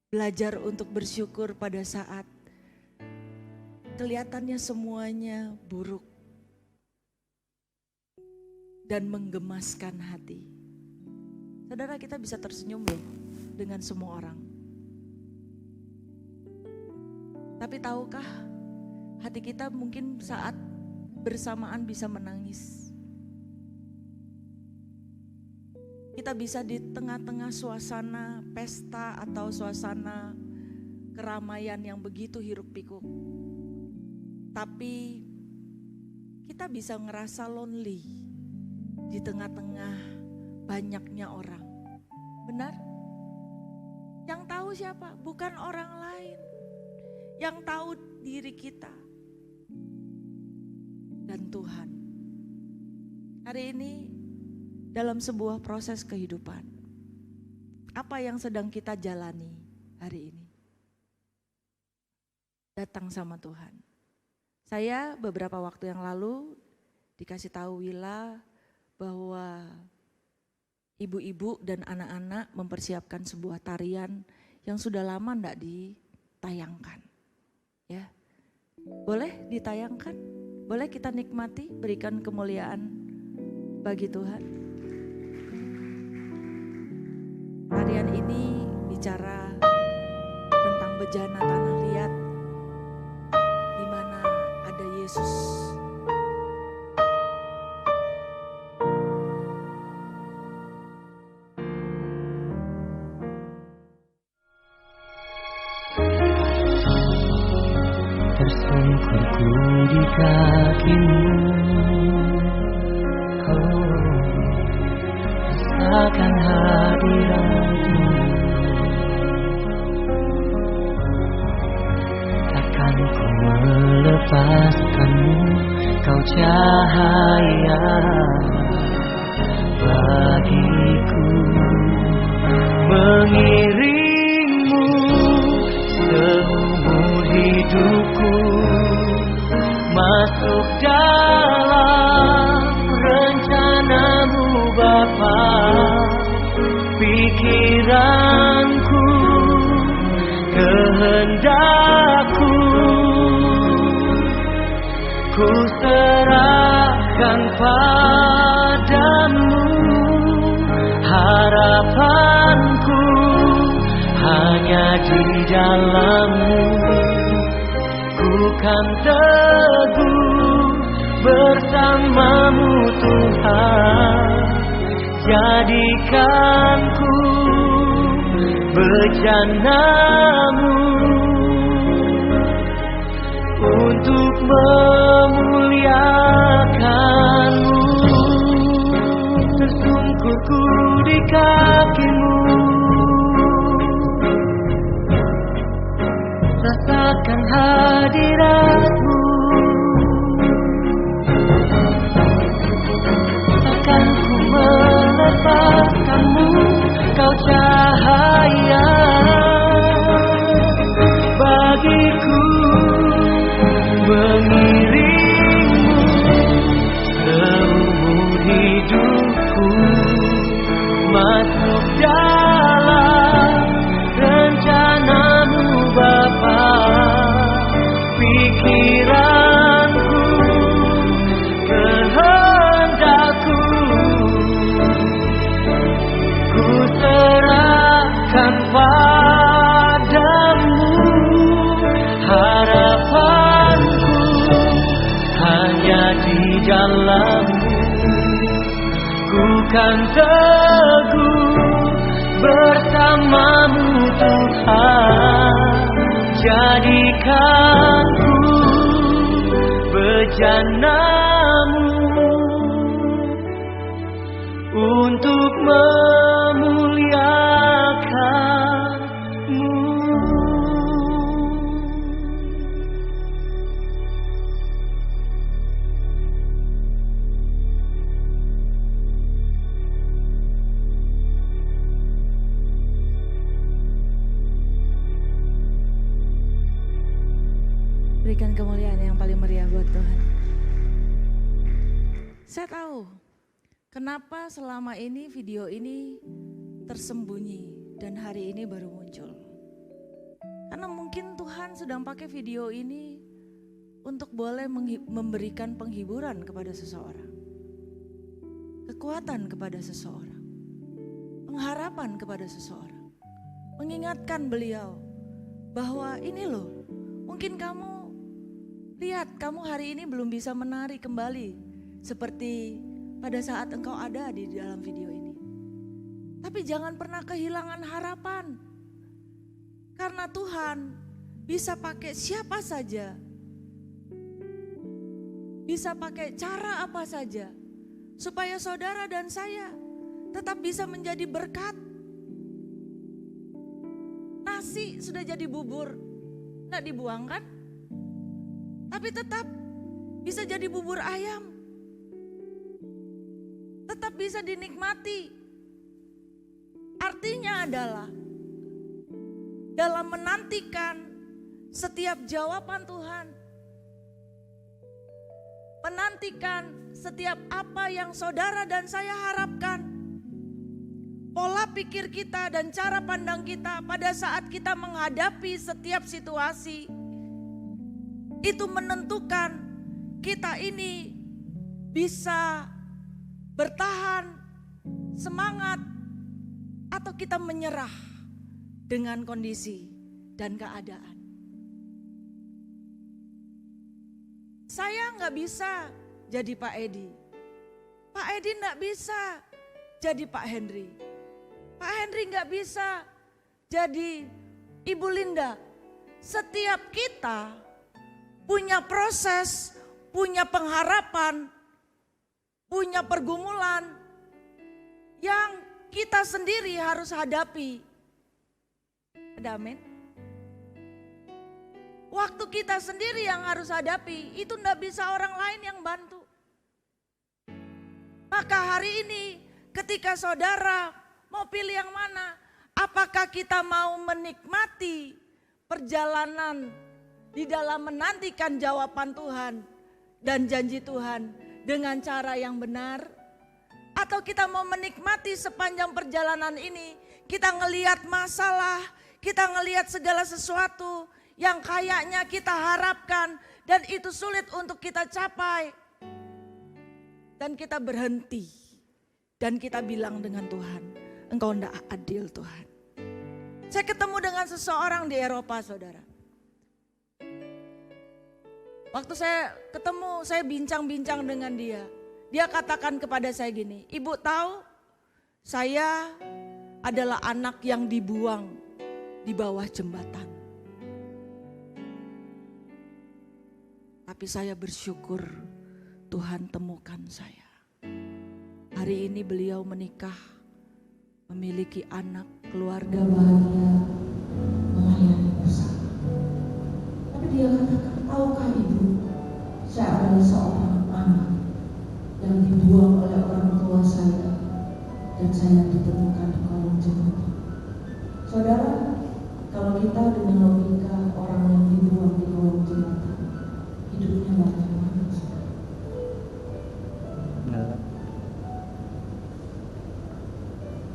Belajar untuk bersyukur pada saat kelihatannya semuanya buruk dan menggemaskan hati. Saudara, kita bisa tersenyum loh dengan semua orang. Tapi tahukah hati kita mungkin saat bersamaan bisa menangis. Kita bisa di tengah-tengah suasana pesta atau suasana keramaian yang begitu hiruk pikuk. Tapi kita bisa ngerasa lonely di tengah-tengah banyaknya orang. Benar? Yang tahu siapa? Bukan orang lain. Yang tahu diri kita dan Tuhan. Hari ini dalam sebuah proses kehidupan. Apa yang sedang kita jalani hari ini? Datang sama Tuhan. Saya beberapa waktu yang lalu dikasih tahu Wila bahwa ibu-ibu dan anak-anak mempersiapkan sebuah tarian yang sudah lama tidak ditayangkan. Ya, boleh ditayangkan? Boleh kita nikmati, berikan kemuliaan bagi Tuhan. Tarian ini bicara tentang bejana tanah liat, di mana ada Yesus. Tersungkurku di kakimu, rasakan hadiratmu. Takkan ku melepaskanmu, kau cahaya bagiku. Mengiringmu seumur hidupku, masuk dalam rencanamu Bapa. Pikiranku, kehendakku, ku serahkan padamu. Harapanku hanya di dalam-Mu. Ku kan teguh bersama-Mu Tuhan. Jadikanku bejana-Mu untuk memuliakan-Mu. Tersungkurku di kaki-Mu, rasakan hadirat-Mu. Takkan ku melepaskan-Mu, kau cahaya bagiku. Mengiringmu seumur hidupku, masuk dalam rencana-Mu Bapa. Pikiranku, kehendakku, ku serahkan padamu. Harapanku hanya di dalam-Mu. Ku kan teguh bersama-Mu Tuhan. Jadikanku bejana-Mu untuk memuliakan-Mu. Berikan kemuliaan yang paling meriah buat Tuhan. Saya tahu kenapa selama ini video ini tersembunyi dan hari ini baru muncul. Karena mungkin Tuhan sedang pakai video ini untuk boleh memberikan penghiburan kepada seseorang. Kekuatan kepada seseorang. Pengharapan kepada seseorang. Mengingatkan beliau bahwa ini loh, mungkin kamu lihat, kamu hari ini belum bisa menari kembali seperti pada saat engkau ada di dalam video ini. Tapi jangan pernah kehilangan harapan. Karena Tuhan bisa pakai siapa saja. Bisa pakai cara apa saja. Supaya saudara dan saya tetap bisa menjadi berkat. Nasi sudah jadi bubur, enggak dibuang kan? Tapi tetap bisa jadi bubur ayam. tetap bisa dinikmati. Artinya adalah dalam menantikan setiap jawaban Tuhan, menantikan setiap apa yang saudara dan saya harapkan, pola pikir kita dan cara pandang kita pada saat kita menghadapi setiap situasi, itu menentukan kita ini bisa bertahan, semangat, atau kita menyerah dengan kondisi dan keadaan. Saya nggak bisa jadi Pak Edi. Pak Edi nggak bisa jadi Pak Henry. Pak Henry nggak bisa jadi Ibu Linda. Setiap kita punya proses, punya pengharapan, punya pergumulan yang kita sendiri harus hadapi. Ada amin? Waktu kita sendiri yang harus hadapi, itu enggak bisa orang lain yang bantu. Maka hari ini ketika saudara mau pilih yang mana? Apakah kita mau menikmati perjalanan di dalam menantikan jawaban Tuhan dan janji Tuhan dengan cara yang benar? Atau kita mau menikmati sepanjang perjalanan ini, kita ngelihat masalah, kita ngelihat segala sesuatu yang kayaknya kita harapkan dan itu sulit untuk kita capai. Dan kita berhenti dan kita bilang dengan Tuhan, Engkau tidak adil Tuhan. Saya ketemu dengan seseorang di Eropa, saudara. Waktu saya ketemu, saya bincang-bincang dengan dia. Dia katakan kepada saya gini, Ibu tahu saya adalah anak yang dibuang di bawah jembatan. Tapi saya bersyukur Tuhan temukan saya. Hari ini beliau menikah, memiliki anak, keluarga bahagia, melayani bersama. Tapi dia katakan, tahukah Ibu, saya adalah seorang anak yang dibuang oleh orang tua saya dan saya ditemukan di kolong jembatan. Saudara, kalau kita dengan logika orang yang dibuang di kolong jembatan, hidupnya bagaimana?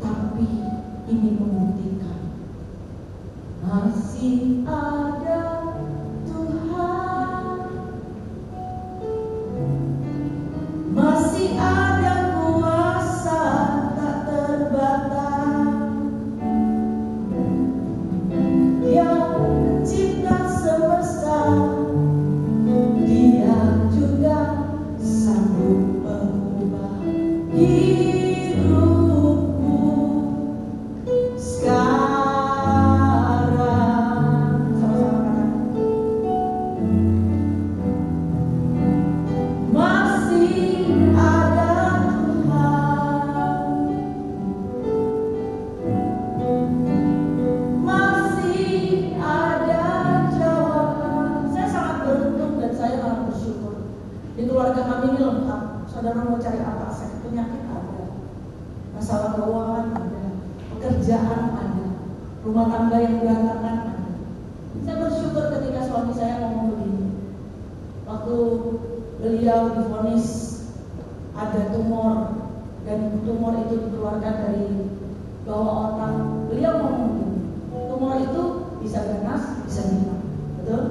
Tapi ini membuktikan masih ada Tuhan. Masih ada kuasa tak terbatas yang mencipta semesta. Dia juga sanggup mengubah hidupku sekarang. Sama-sama masih ada Tuhan, masih ada jawaban. Saya sangat beruntung dan saya sangat bersyukur. Di keluarga kami ini lengkap. Saudara mau cari apa? Sakit penyakit ada, masalah keuangan ada, pekerjaan ada, rumah tangga yang berantakan ada. Saya bersyukur ketika suami saya ngomong begini. Waktu beliau divonis ada tumor dan tumor itu dikeluarkan dari bawah otak. Beliau ngomong begini, tumor itu bisa ganas, bisa hilang, betul?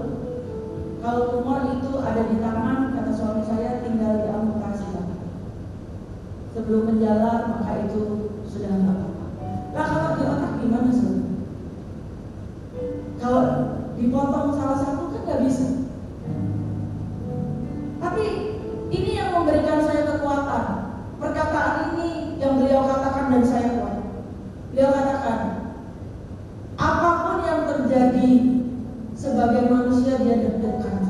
Kalau tumor itu ada di tangan, kata suami saya, tinggal diamputasi. Sebelum menjalar maka itu sudah nggak apa-apa. Nah kalau di otak gimana saudara? Kalau dipotong salah satu kan nggak bisa. Tapi ini yang memberikan saya kekuatan. Perkataan ini yang beliau katakan dan saya kuat. Beliau katakan, apapun yang terjadi sebagai manusia dia deg-degan.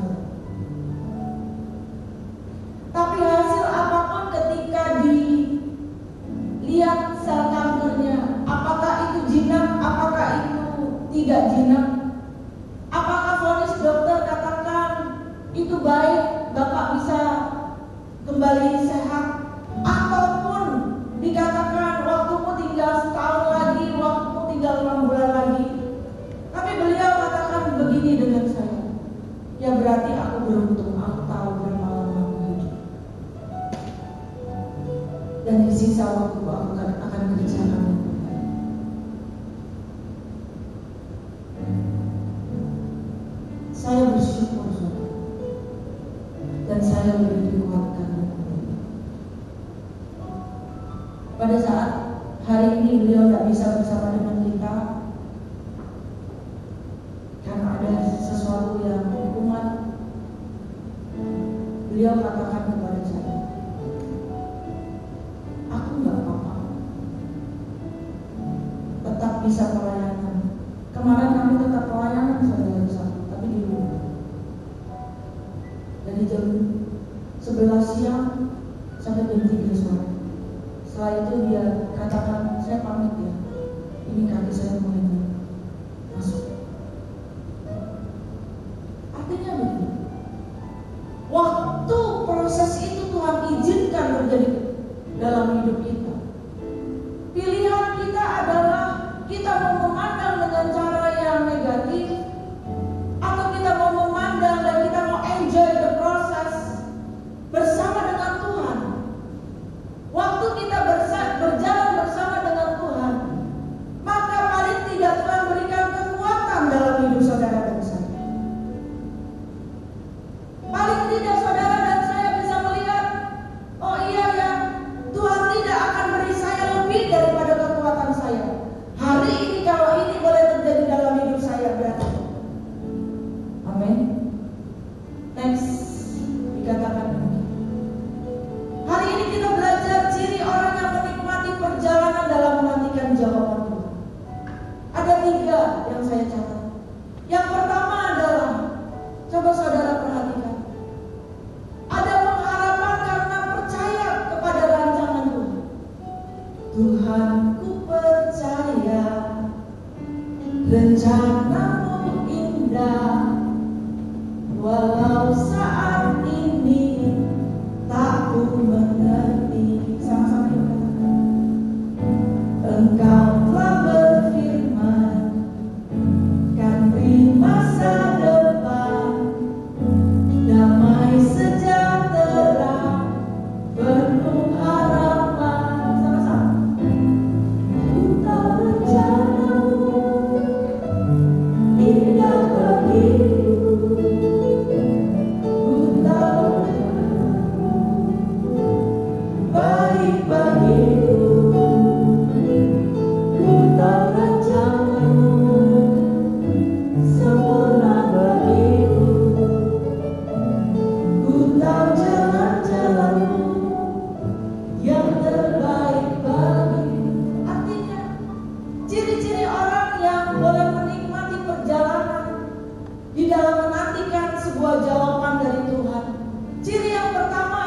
Tapi hasil apapun ketika dilihat sel kankernya, apakah itu jinak, apakah itu tidak jinak, apakah vonis dokter katakan itu baik, Bapak bisa kembali sehat, ataupun bisa bersama dengan kita karena ada sesuatu yang hukuman. Beliau katakan kepada saya, aku nggak apa-apa, tetap bisa pelayanan. Kemarin kami tetap pelayanan saudara satu, tapi di rumah. Dari jam 11 siang sampai jam 3 sore. Setelah itu dia katakan, saya pamit ya, ini kaki saya mulai masuk. Artinya begini, waktu proses itu Tuhan izinkan terjadi dalam hidup kita. Pilihan kita adalah kita mau memandang dengan cara yang negatif, atau kita mau memandang dan kita mau enjoy the process bersama dengan Tuhan. Waktu kita berjalan bersama dengan Tuhan, maka paling tidak Tuhan berikan kekuatan dalam hidup saudara dan saya. Paling tidak saudara dan saya bisa melihat, oh iya ya, Tuhan tidak akan beri saya lebih daripada kekuatan saya. Hari ini kalau ini boleh terjadi dalam hidup saya, berarti. Amin. Next, dikatakan begini. Hari ini kita belajar ciri orang yang menikmati perjalanan dalam menantikan jawaban Tuhan. Ada 3 yang saya catat. Yang pertama adalah, coba saudara perhatikan, ada pengharapan karena percaya kepada rancangan Tuhan. Tuhan, ku percaya rencanamu indah, walau saat ini tak ku mengerti. Sama-sama kita katakan, Engkau telah berfirman, kan beri masa depan, damai sejahtera, penuh harapan. Sama-sama. Ku tahu rencanamu indah bagiku, ku tahu baik bagiku, ku tahu rencanamu sempurna bagiku, ku tahu jalan-jalanmu yang terbaik bagiku. Artinya, ciri-ciri orang yang boleh menikmati perjalanan di dalam menantikan sebuah jawaban dari Tuhan. Ciri yang pertama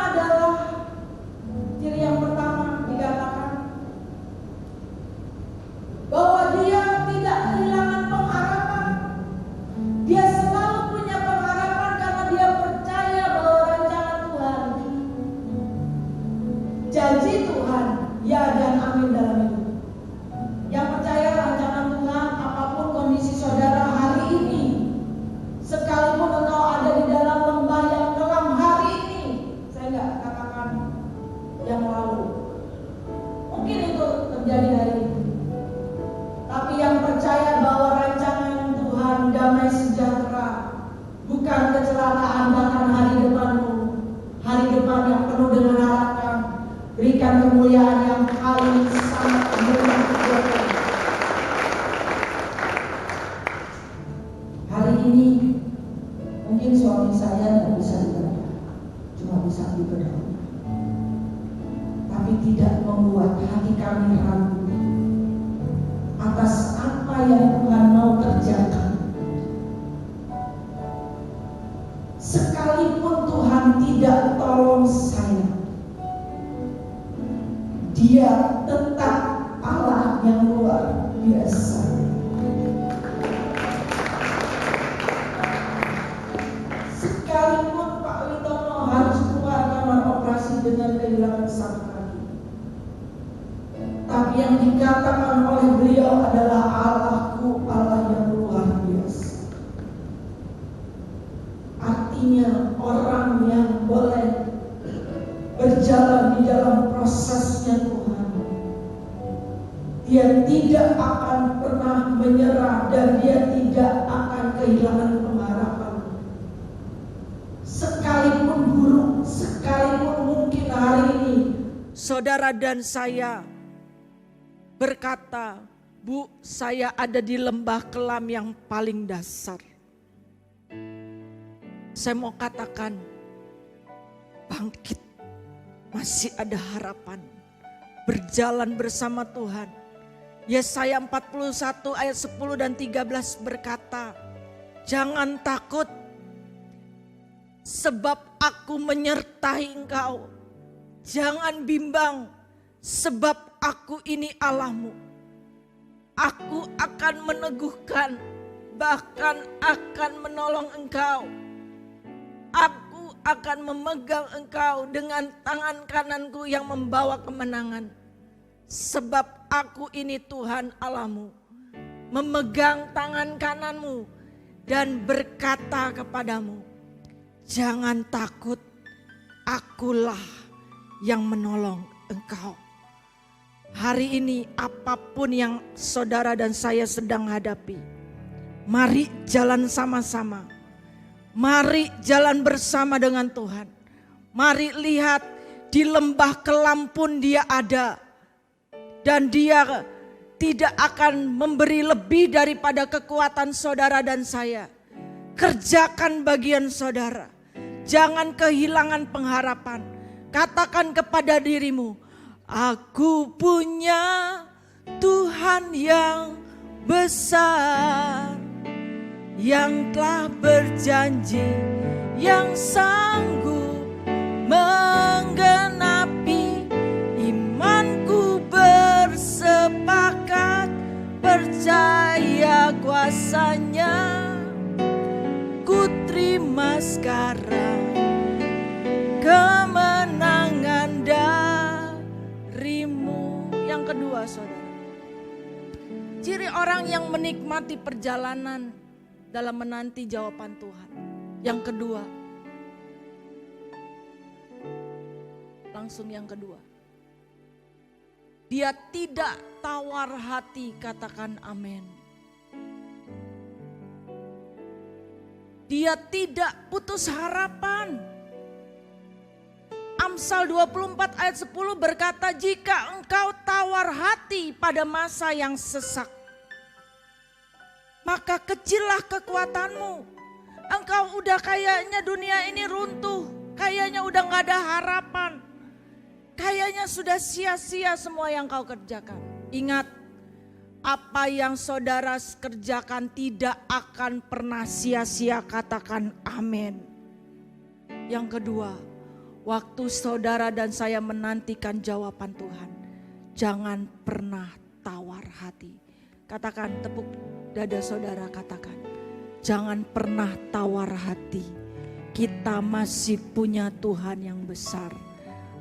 dikatakan bahwa dia tidak kehilangan pengharapan. Dia selalu punya pengharapan karena dia percaya bahwa rancangan Tuhan, janji Tuhan, ya dan amin dalam hidup. Yang percaya rancangan Tuhan, apapun kondisi saudara hari ini, sekalipun engkau ada di dalam lembah yang kelam hari ini, saya nggak katakan yang lalu, mungkin itu terjadi hari ini. Tapi yang percaya bahwa rancangan Tuhan damai sejahtera, bukan kecelakaan, bahkan hari depanmu, hari depan yang penuh dengan harapan, berikan kemuliaan yang paling sangat mulia buat kita. Hari ini mungkin suami saya tidak bisa dikerja, cuma bisa diberdoa, tapi tidak membuat hati kami ragu atas apa yang Tuhan mau kerjakan. Sekalipun Tuhan tidak tolong saya, Dia tetap Allah yang luar biasa. Sekalipun Pak Witono harus keluar kamar operasi dengan kehilangan sang kaki, tapi yang dikatakan oleh beliau adalah Allahku, Allah yang luar biasa. Artinya orang yang boleh berjalan di dalam prosesnya Tuhan, dia tidak akan pernah menyerah dan dia tidak akan kehilangan pengharapan. Sekalipun buruk, sekalipun mungkin hari ini saudara dan saya berkata, Bu, saya ada di lembah kelam yang paling dasar. Saya mau katakan, bangkit, masih ada harapan. Berjalan bersama Tuhan. Yesaya 41 ayat 10 dan 13 berkata, jangan takut, sebab aku menyertai engkau. Jangan bimbang, sebab aku ini Allahmu. Aku akan meneguhkan, bahkan akan menolong engkau. Aku akan memegang engkau dengan tangan kananku yang membawa kemenangan. Sebab aku ini Tuhan Allahmu, memegang tangan kananmu dan berkata kepadamu, jangan takut, akulah yang menolong engkau. Hari ini apapun yang saudara dan saya sedang hadapi, mari jalan sama-sama. Mari jalan bersama dengan Tuhan. Mari lihat, di lembah kelam pun Dia ada. Dan Dia tidak akan memberi lebih daripada kekuatan saudara dan saya. Kerjakan bagian saudara. Jangan kehilangan pengharapan. Katakan kepada dirimu, aku punya Tuhan yang besar, yang telah berjanji, yang sanggup menggenapi. Imanku bersepakat, percaya kuasanya. Ku terima sekarang kemenangan darimu. Yang kedua, saudara, ciri orang yang menikmati perjalanan dalam menanti jawaban Tuhan. Yang kedua, langsung yang kedua, dia tidak tawar hati. Katakan amin. Dia tidak putus harapan. Amsal 24 ayat 10 berkata, jika engkau tawar hati pada masa yang sesak, maka kecillah kekuatanmu. Engkau udah kayaknya dunia ini runtuh, kayaknya udah gak ada harapan, kayaknya sudah sia-sia semua yang kau kerjakan. Ingat, apa yang saudara kerjakan tidak akan pernah sia-sia. Katakan amin. Yang kedua, waktu saudara dan saya menantikan jawaban Tuhan, jangan pernah tawar hati. Katakan, tepuk dada saudara, katakan, jangan pernah tawar hati. Kita masih punya Tuhan yang besar.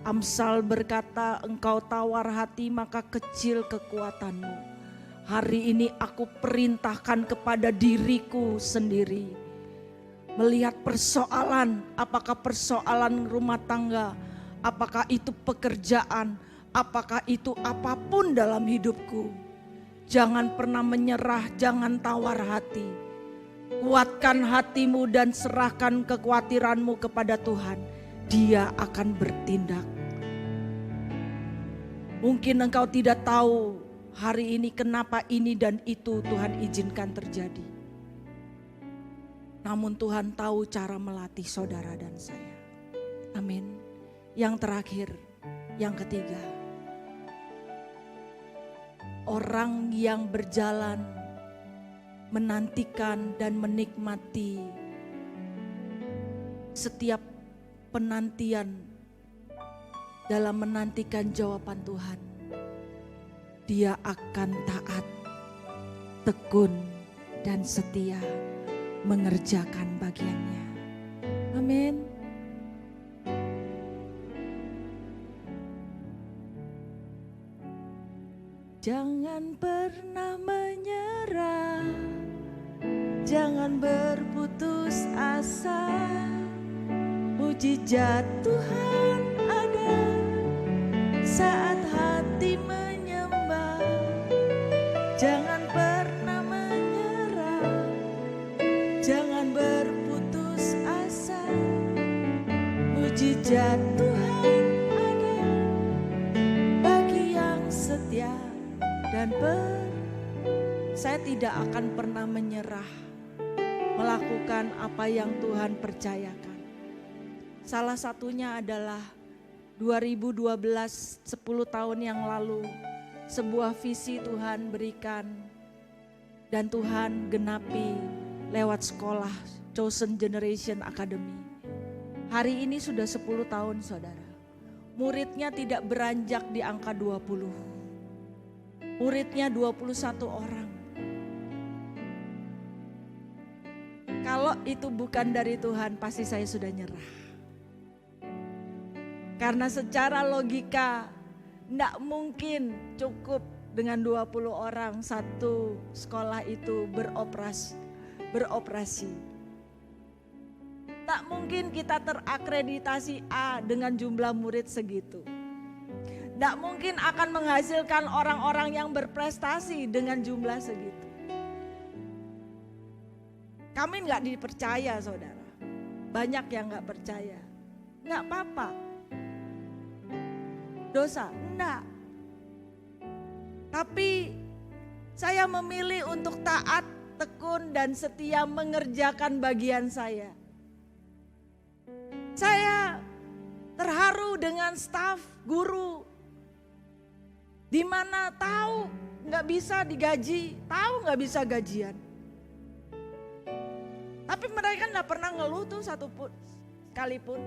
Amsal berkata, engkau tawar hati maka kecil kekuatanmu. Hari ini aku perintahkan kepada diriku sendiri. Melihat persoalan, apakah persoalan rumah tangga, apakah itu pekerjaan, apakah itu apapun dalam hidupku. Jangan pernah menyerah, jangan tawar hati. Kuatkan hatimu dan serahkan kekhawatiranmu kepada Tuhan. Dia akan bertindak. Mungkin engkau tidak tahu hari ini kenapa ini dan itu Tuhan izinkan terjadi. Namun Tuhan tahu cara melatih saudara dan saya. Amin. Yang terakhir, yang ketiga. Orang yang berjalan menantikan dan menikmati setiap penantian dalam menantikan jawaban Tuhan, dia akan taat, tekun, dan setia mengerjakan bagiannya. Amin. Jangan pernah menyerah, jangan berputus asa. Mujizat Tuhan ada saat hati menyembah. Jangan pernah menyerah, jangan berputus asa. Mujizat Tuhan ada bagi yang setia dan percaya. saya tidak akan pernah menyerah melakukan apa yang Tuhan percayakan. Salah satunya adalah 2012, 10 tahun yang lalu, sebuah visi Tuhan berikan dan Tuhan genapi lewat sekolah Chosen Generation Academy. Hari ini sudah 10 tahun saudara. Muridnya tidak beranjak di angka 20. Muridnya 21 orang. Kalau itu bukan dari Tuhan, pasti saya sudah nyerah. Karena secara logika tidak mungkin cukup dengan 20 orang satu sekolah itu beroperasi. Tak mungkin kita terakreditasi A dengan jumlah murid segitu. Tak mungkin akan menghasilkan orang-orang yang berprestasi dengan jumlah segitu. Kami nggak dipercaya saudara. Banyak yang nggak percaya. Nggak apa-apa. Dosa? Enggak. Tapi saya memilih untuk taat, tekun dan setia mengerjakan bagian saya. Saya terharu dengan staf, guru. Di mana tahu nggak bisa digaji, tahu nggak bisa gajian. Tapi mereka nggak pernah ngeluh tuh sekalipun.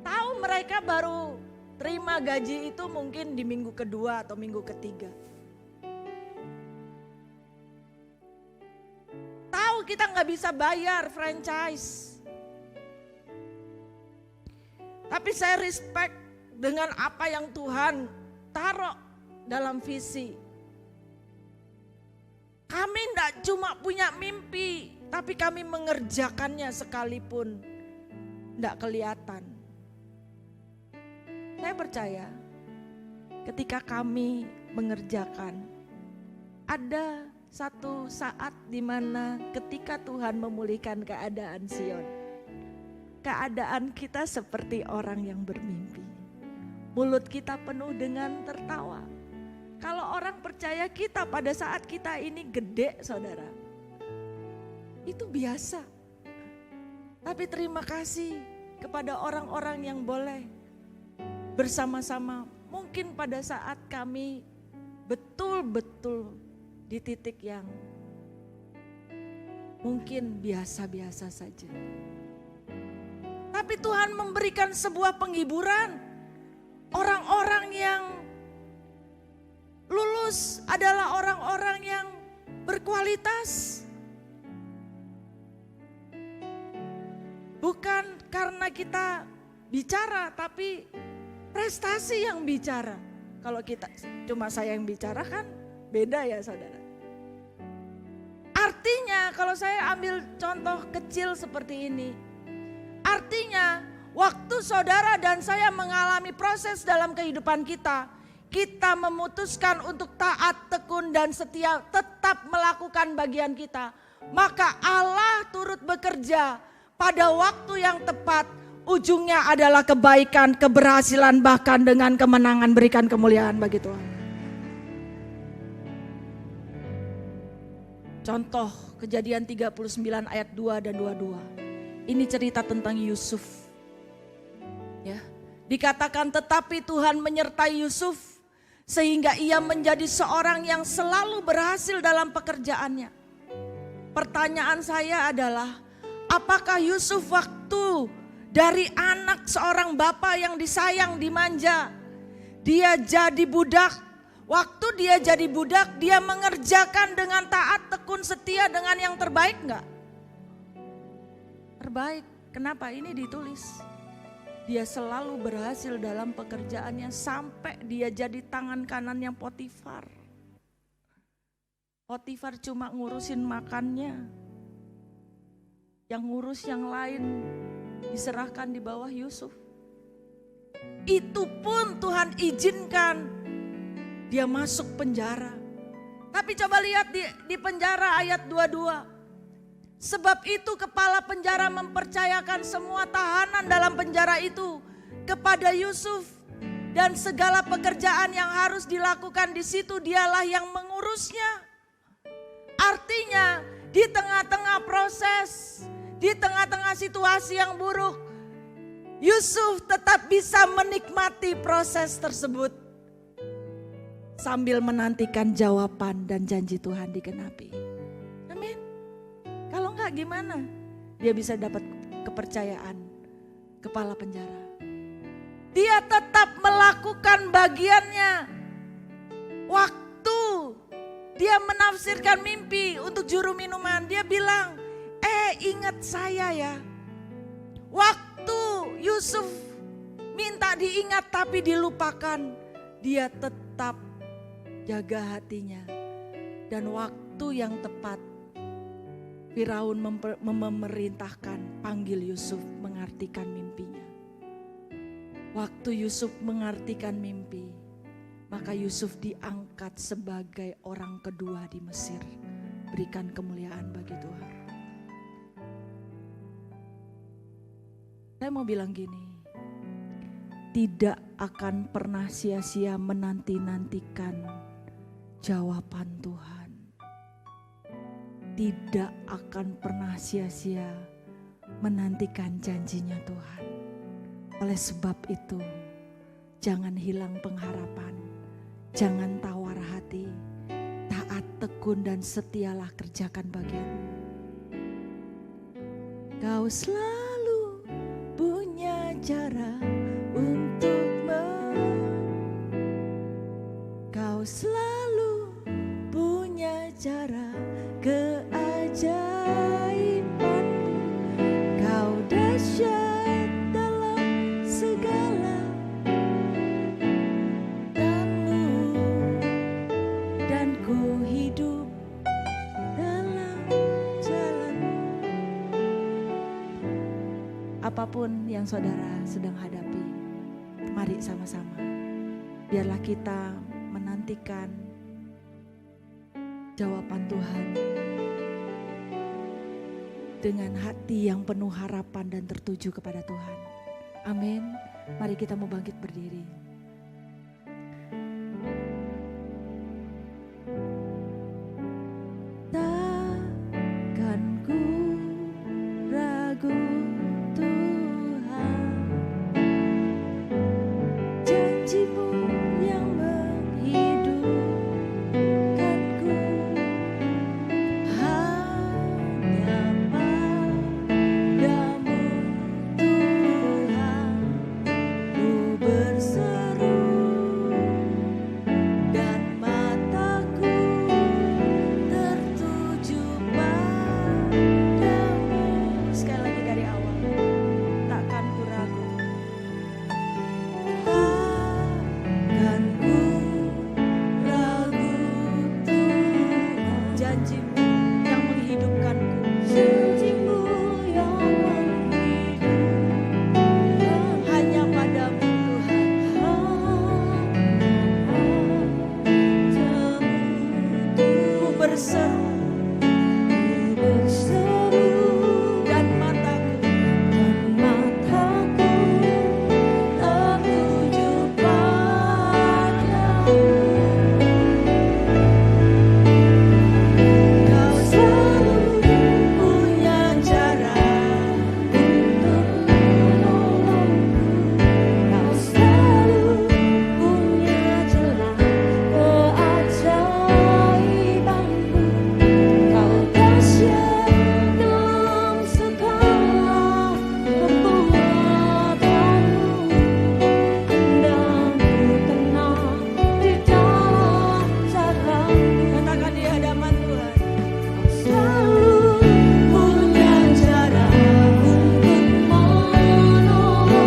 Tahu mereka baru terima gaji itu mungkin di minggu kedua atau minggu ketiga. Tahu kita nggak bisa bayar franchise. Tapi saya respect dengan apa yang Tuhan taruh dalam visi. Kami tidak cuma punya mimpi, tapi kami mengerjakannya sekalipun tidak kelihatan. Saya percaya ketika kami mengerjakan, ada satu saat di mana ketika Tuhan memulihkan keadaan Sion, keadaan kita seperti orang yang bermimpi. Mulut kita penuh dengan tertawa. Kalau orang percaya kita pada saat kita ini gede saudara, itu biasa. Tapi terima kasih kepada orang-orang yang boleh bersama-sama. Mungkin pada saat kami betul-betul di titik yang mungkin biasa-biasa saja. Tapi Tuhan memberikan sebuah penghiburan. Orang-orang yang lulus adalah orang-orang yang berkualitas. Bukan karena kita bicara, tapi prestasi yang bicara. Kalau kita cuma saya yang bicara kan beda ya saudara. Artinya kalau saya ambil contoh kecil seperti ini. Artinya waktu saudara dan saya mengalami proses dalam kehidupan kita. Kita memutuskan untuk taat, tekun dan setia tetap melakukan bagian kita. Maka Allah turut bekerja pada waktu yang tepat. Ujungnya adalah kebaikan, keberhasilan bahkan dengan kemenangan. Berikan kemuliaan bagi Tuhan. Contoh Kejadian 39 ayat 2 dan 22. Ini cerita tentang Yusuf. Ya, dikatakan tetapi Tuhan menyertai Yusuf sehingga ia menjadi seorang yang selalu berhasil dalam pekerjaannya. Pertanyaan saya adalah, apakah Yusuf waktu dari anak seorang bapa yang disayang, dimanja, dia jadi budak? Waktu dia jadi budak, dia mengerjakan dengan taat, tekun, setia dengan yang terbaik enggak? Terbaik. Kenapa? Ini ditulis. Dia selalu berhasil dalam pekerjaannya sampai dia jadi tangan kanannya Potifar. Potifar cuma ngurusin makannya. Yang ngurus yang lain diserahkan di bawah Yusuf. Itu pun Tuhan izinkan dia masuk penjara. Tapi coba lihat di penjara ayat 22. Sebab itu kepala penjara mempercayakan semua tahanan dalam penjara itu kepada Yusuf. Dan segala pekerjaan yang harus dilakukan di situ dialah yang mengurusnya. di tengah-tengah proses, di tengah-tengah situasi yang buruk, Yusuf tetap bisa menikmati proses tersebut sambil menantikan jawaban dan janji Tuhan digenapi. Amin. Kalau enggak gimana? Dia bisa dapat kepercayaan kepala penjara. Dia tetap melakukan bagiannya. Waktu dia menafsirkan mimpi untuk juru minuman, dia bilang, ingat saya ya. Waktu Yusuf minta diingat tapi dilupakan, dia tetap jaga hatinya. Dan waktu yang tepat, Firaun memerintahkan panggil Yusuf mengartikan mimpinya. Waktu Yusuf mengartikan mimpi, maka Yusuf diangkat sebagai orang kedua di Mesir. Berikan kemuliaan bagi Tuhan. Saya mau bilang gini, tidak akan pernah sia-sia menanti-nantikan jawaban Tuhan. Tidak akan pernah sia-sia menantikan janjinya Tuhan. Oleh sebab itu, jangan hilang pengharapan, jangan tawar hati, taat, tekun dan setialah kerjakan bagianmu. Kau selalu punya cara untuk kau selalu punya cara keajaiban. Kau dahsyat dalam segala tamu, dan ku hidup dalam jalanmu. Apapun yang saudara sedang hadapi, mari sama-sama. Biarlah kita menantikan jawaban Tuhan dengan hati yang penuh harapan dan tertuju kepada Tuhan. Amin. Mari kita mau bangkit berdiri. Takkan ku ragu Tuhan, janjimu yang menghidupkanku. Hanya padamu Tuhan ku berseru, dan mataku tertuju padamu. Sekali lagi dari awal, takkan ku ragu. Takkan ku ragu Tuhan, janjimu yang menghidupkanku. Janjimu yang menghidupkan, hanya padamu Tuhan. Ku berseru, dan mataku tertuju padamu. Kau selalu punya cara untuk menolongku. Kau selalu punya jalan keajaibanmu. Kau dahsyat dalam segala perbuatanmu, dan ku tenang di dalam caramu. Katakan di hadapan Tuhan, kau selalu punya cara untuk menolongku.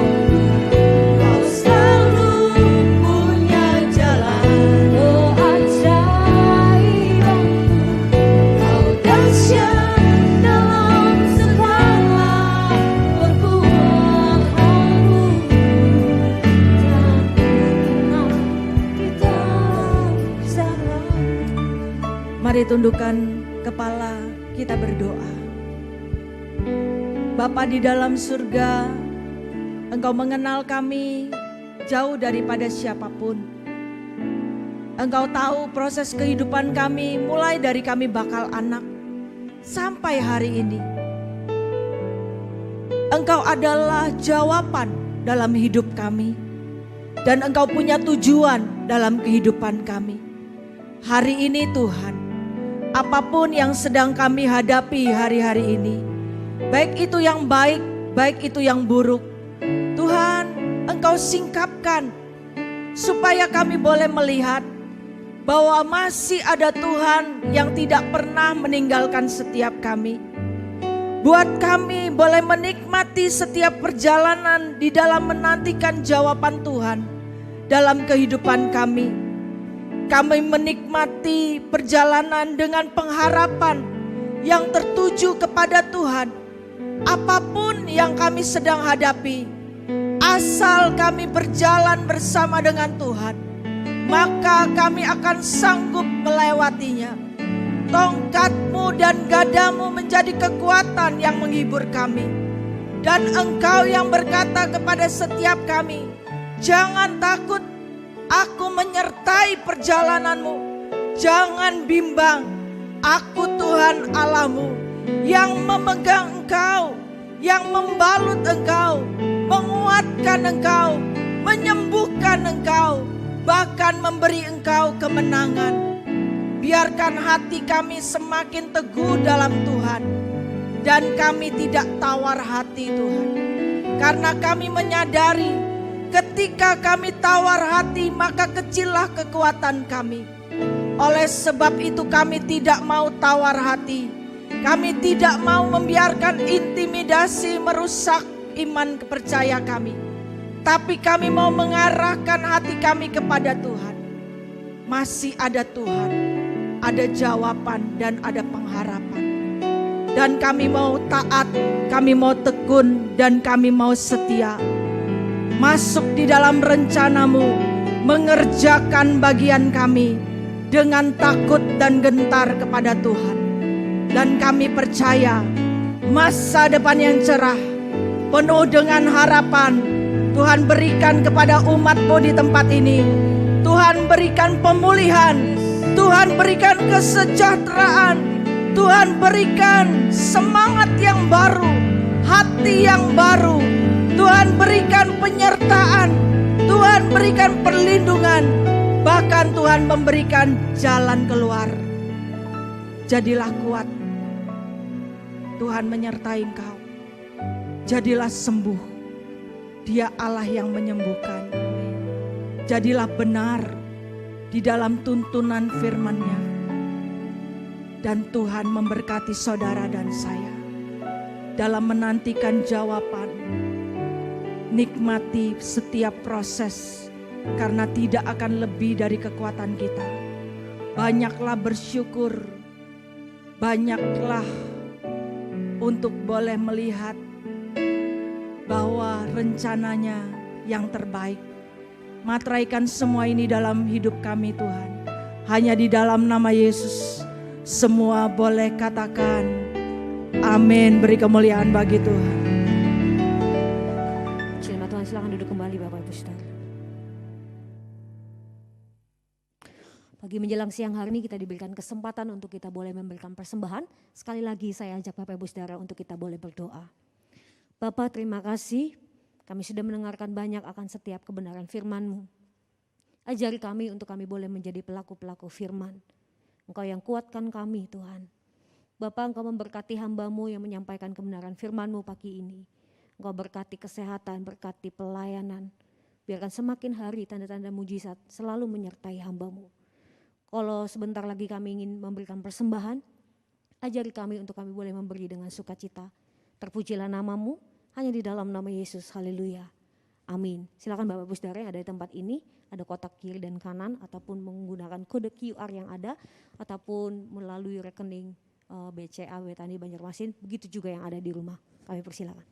Kau selalu punya jalan keajaibanmu. Kau dahsyat dalam segala perbuatanmu, dan ku tenang di dalam caramu. Mari tundukkan kepala, kita berdoa. Bapa di dalam surga, Engkau mengenal kami jauh daripada siapapun. Engkau tahu proses kehidupan kami mulai dari kami bakal anak sampai hari ini. Engkau adalah jawaban dalam hidup kami, dan Engkau punya tujuan dalam kehidupan kami. Hari ini Tuhan, apapun yang sedang kami hadapi hari-hari ini, baik itu yang baik, baik itu yang buruk, Tuhan, Engkau singkapkan supaya kami boleh melihat bahwa masih ada Tuhan yang tidak pernah meninggalkan setiap kami. Buat kami boleh menikmati setiap perjalanan di dalam menantikan jawaban Tuhan dalam kehidupan kami. Kami menikmati perjalanan dengan pengharapan yang tertuju kepada Tuhan. Apapun yang kami sedang hadapi, asal kami berjalan bersama dengan Tuhan, maka kami akan sanggup melewatinya. Tongkat-Mu dan gadamu menjadi kekuatan yang menghibur kami. Dan Engkau yang berkata kepada setiap kami, jangan takut, aku menyertai perjalananmu. Jangan bimbang, aku Tuhan Allahmu yang memegang engkau, yang membalut engkau, menguatkan engkau, menyembuhkan engkau, bahkan memberi engkau kemenangan. Biarkan hati kami semakin teguh dalam Tuhan, dan kami tidak tawar hati Tuhan. Karena kami menyadari ketika kami tawar hati, maka kecillah kekuatan kami. Oleh sebab itu kami tidak mau tawar hati. Kami tidak mau membiarkan intimidasi merusak iman percaya kami. Tapi kami mau mengarahkan hati kami kepada Tuhan. Masih ada Tuhan, ada jawaban dan ada pengharapan. Dan kami mau taat, kami mau tekun, dan kami mau setia. Masuk di dalam rencana-Mu, mengerjakan bagian kami dengan takut dan gentar kepada Tuhan. Dan kami percaya masa depan yang cerah, penuh dengan harapan, Tuhan berikan kepada umat-Mu di tempat ini. Tuhan berikan pemulihan, Tuhan berikan kesejahteraan, Tuhan berikan semangat yang baru, hati yang baru. Tuhan berikan penyertaan, Tuhan berikan perlindungan, bahkan Tuhan memberikan jalan keluar. Jadilah kuat, Tuhan menyertai engkau. Jadilah sembuh, Dia Allah yang menyembuhkan. Jadilah benar di dalam tuntunan firman-Nya. Dan Tuhan memberkati saudara dan saya dalam menantikan jawaban. Nikmati setiap proses, karena tidak akan lebih dari kekuatan kita. Banyaklah bersyukur, banyaklah untuk boleh melihat bahwa rencananya yang terbaik. Materaikan semua ini dalam hidup kami Tuhan. Hanya di dalam nama Yesus semua boleh katakan amin. Beri kemuliaan bagi Tuhan. Jemaat Tuhan, silakan duduk kembali Bapak Ibu Saudara. Pagi menjelang siang hari ini kita diberikan kesempatan untuk kita boleh memberikan persembahan. Sekali lagi saya ajak Bapak Ibu Saudara untuk kita boleh berdoa. Bapak, terima kasih, kami sudah mendengarkan banyak akan setiap kebenaran firman-Mu. Ajari kami untuk kami boleh menjadi pelaku-pelaku firman. Engkau yang kuatkan kami Tuhan. Bapak, Engkau memberkati hamba-Mu yang menyampaikan kebenaran firman-Mu pagi ini. Engkau berkati kesehatan, berkati pelayanan. Biarkan semakin hari tanda-tanda mujizat selalu menyertai hamba-Mu. Kalau sebentar lagi kami ingin memberikan persembahan, ajari kami untuk kami boleh memberi dengan sukacita. Terpujilah nama-Mu hanya di dalam nama Yesus. Haleluya. Amin. Silakan Bapak Ibu Saudara yang ada di tempat ini, ada kotak kiri dan kanan ataupun menggunakan kode QR yang ada ataupun melalui rekening BCA Wetani Banjarmasin, begitu juga yang ada di rumah. Kami persilakan.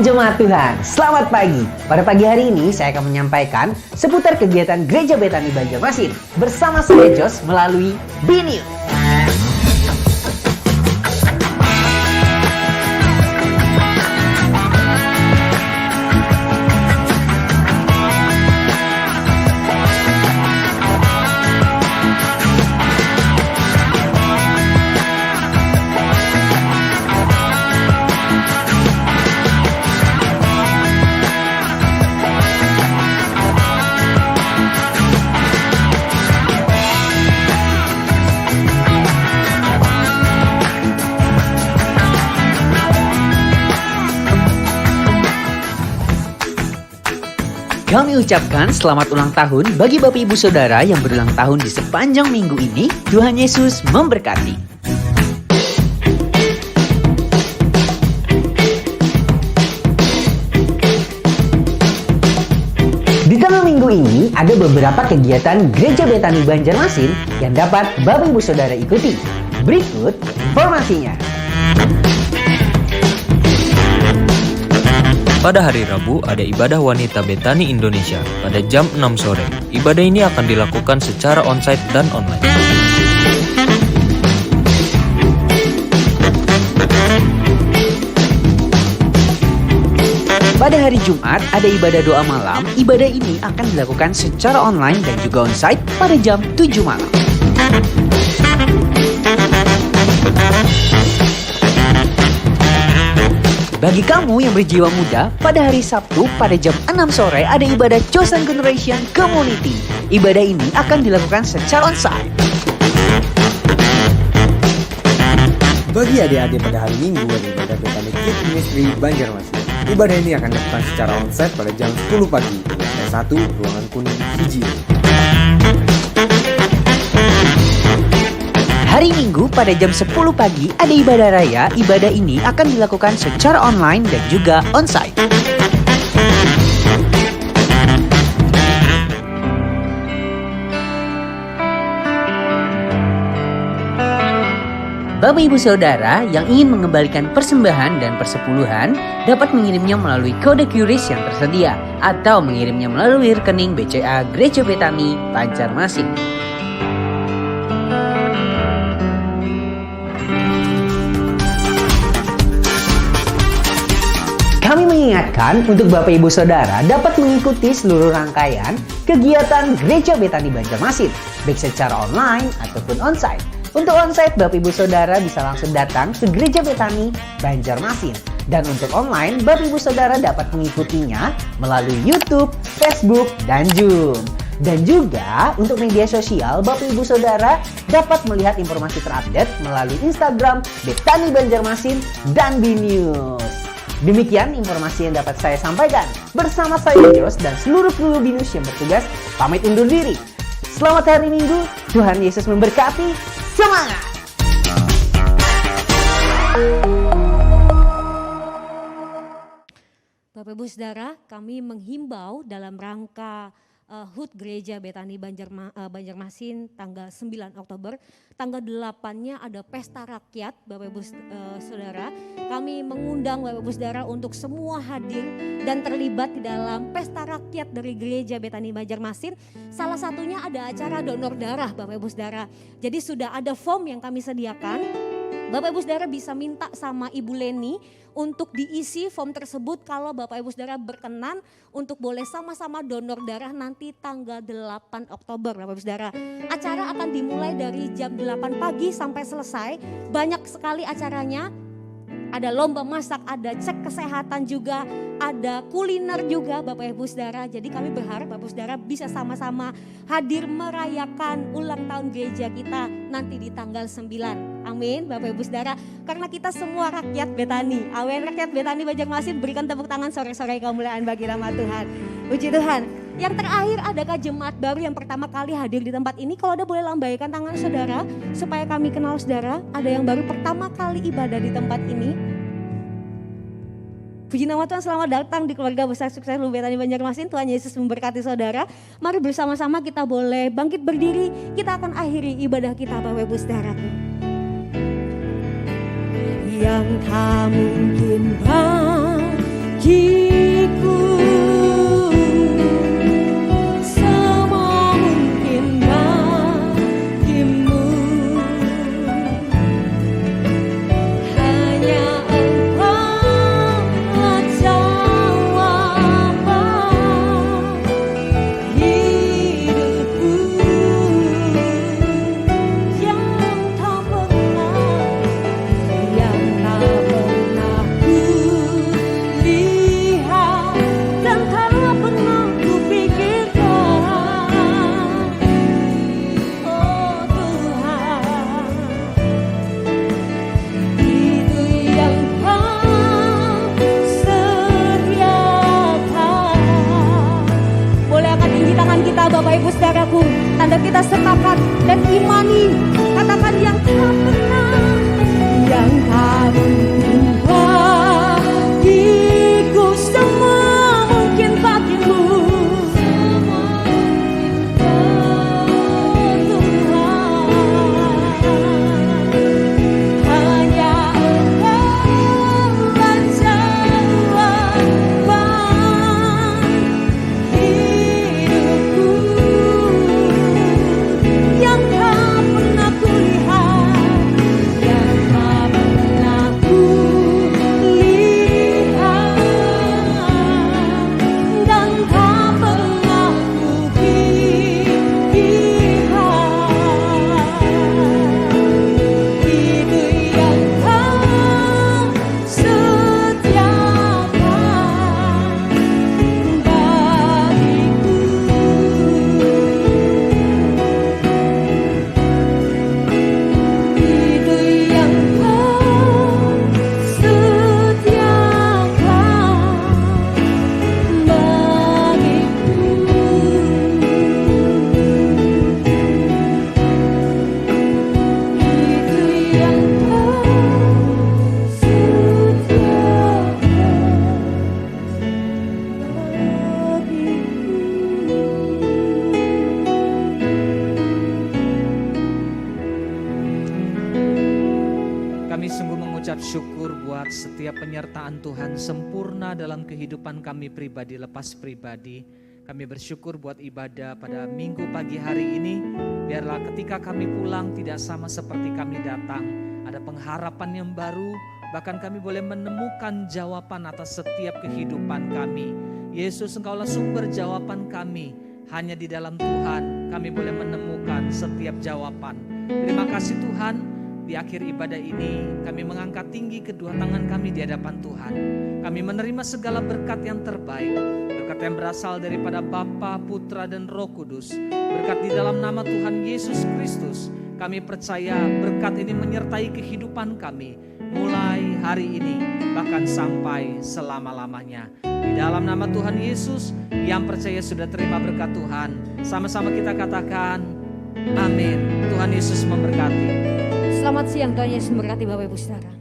Shalom Jemaat Tuhan, selamat pagi. Pada pagi hari ini saya akan menyampaikan seputar kegiatan Gereja Betani Banjarmasin bersama saya Jos melalui BNews. Kami ucapkan selamat ulang tahun bagi Bapak Ibu Saudara yang berulang tahun di sepanjang minggu ini. Tuhan Yesus memberkati. Di tengah minggu ini ada beberapa kegiatan Gereja Betani Banjarmasin yang dapat Bapak Ibu Saudara ikuti. Berikut informasinya. Pada hari Rabu ada ibadah wanita Betani Indonesia pada jam 6 sore. Ibadah ini akan dilakukan secara onsite dan online. Pada hari Jumat ada ibadah doa malam. Ibadah ini akan dilakukan secara online dan juga onsite pada jam 7 malam. Bagi kamu yang berjiwa muda, pada hari Sabtu pada jam 6 sore ada ibadah Chosen Generation Community. Ibadah ini akan dilakukan secara onsite. Bagi adik-adik pada hari Minggu ada ibadah Betani Kids Ministry Banjarmasin. Ibadah ini akan dilakukan secara onsite pada jam 10 pagi di lantai 1 ruangan kuning hiji. Hari Minggu pada jam 10 pagi ada ibadah raya. Ibadah ini akan dilakukan secara online dan juga onsite. Bapak Ibu Saudara yang ingin mengembalikan persembahan dan persepuluhan dapat mengirimnya melalui kode QRIS yang tersedia atau mengirimnya melalui rekening BCA Gereja Betani Banjarmasin. Kami mengingatkan untuk Bapak Ibu Saudara dapat mengikuti seluruh rangkaian kegiatan Gereja Betani Banjarmasin, baik secara online ataupun onsite. Untuk onsite, Bapak Ibu Saudara bisa langsung datang ke Gereja Betani Banjarmasin. Dan untuk online, Bapak Ibu Saudara dapat mengikutinya melalui YouTube, Facebook, dan Zoom. Dan juga untuk media sosial, Bapak Ibu Saudara dapat melihat informasi terupdate melalui Instagram Betani Banjarmasin dan BNews. Demikian informasi yang dapat saya sampaikan. Bersama saya Jos dan seluruh kru BNews yang bertugas pamit undur diri. Selamat hari Minggu, Tuhan Yesus memberkati. Semangat! Bapak Ibu Saudara, kami menghimbau dalam rangka HUT Gereja Betani Banjarmasin tanggal 9 Oktober, tanggal 8-nya ada pesta rakyat Bapak Ibu Saudara. Kami mengundang Bapak Ibu Saudara untuk semua hadir dan terlibat di dalam pesta rakyat dari Gereja Betani Banjarmasin. Salah satunya ada acara donor darah Bapak Ibu Saudara. Jadi sudah ada form yang kami sediakan. Bapak Ibu Saudara bisa minta sama Ibu Leni untuk diisi form tersebut kalau Bapak Ibu Saudara berkenan untuk boleh sama-sama donor darah nanti tanggal 8 Oktober Bapak Ibu Saudara. Acara akan dimulai dari jam 8 pagi sampai selesai. Banyak sekali acaranya. Ada lomba masak, ada cek kesehatan juga, ada kuliner juga Bapak Ibu Saudara. Jadi kami berharap Bapak Ibu Saudara bisa sama-sama hadir merayakan ulang tahun gereja kita nanti di tanggal 9. Amin Bapak Ibu Saudara. Karena kita semua rakyat Betani. Amin, rakyat Betani Banjarmasin, berikan tepuk tangan sore-sore kemuliaan bagi nama Tuhan. Puji Tuhan. Yang terakhir, adakah jemaat baru yang pertama kali hadir di tempat ini? Kalau ada boleh lambaikan tangan saudara supaya kami kenal saudara. Ada yang baru pertama kali ibadah di tempat ini. Puji nama Tuhan, selamat datang di keluarga besar sukses Lu Betani Banjarmasin. Tuhan Yesus memberkati saudara. Mari bersama-sama kita boleh bangkit berdiri. Kita akan akhiri ibadah kita Bapak Ibu Saudara. Yang tak mungkin bagiku. Semua mungkin bagimu, hanya Engkaulah jawaban hidupku yang tak pernah ku lihat dan tak pernah ku pikirkan. Oh Tuhan, itu yang Kau sediakan. Boleh angkat tinggi tangan kita Bapak Ibu Saudaraku, tanda kita sepakat dan imani, katakan yang tak pernah, yang tak mungkin bagiku, semua mungkin bagimu. Tuhan, hanya Engkaulah jawaban hidupku yang tak pernah ku lihat, yang tak pernah ku lihat, dan tak pernah ku pikirkan. Itu yang Kau sediakan bagiku. Itu yang Kau sediakan bagiku. Itu yang Kau Kami sungguh mengucap syukur buat setiap penyertaan Tuhan sempurna dalam kehidupan kami pribadi lepas pribadi. Kami bersyukur buat ibadah pada minggu pagi hari ini. Biarlah ketika kami pulang tidak sama seperti kami datang. Ada pengharapan yang baru, bahkan kami boleh menemukan jawaban atas setiap kehidupan kami. Yesus, Engkaulah sumber jawaban kami. Hanya di dalam Tuhan kami boleh menemukan setiap jawaban. Terima kasih Tuhan. Di akhir ibadah ini kami mengangkat tinggi kedua tangan kami di hadapan Tuhan. Kami menerima segala berkat yang terbaik, berkat yang berasal daripada Bapa, Putra dan Roh Kudus. Berkat di dalam nama Tuhan Yesus Kristus. Kami percaya berkat ini menyertai kehidupan kami mulai hari ini bahkan sampai selama-lamanya. Di dalam nama Tuhan Yesus, yang percaya sudah terima berkat Tuhan. Sama-sama kita katakan amin. Tuhan Yesus memberkati. Selamat siang, Tuhan Yesus memberkati Bapak Ibu Saudara.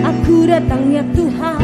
Aku datang ya Tuhan,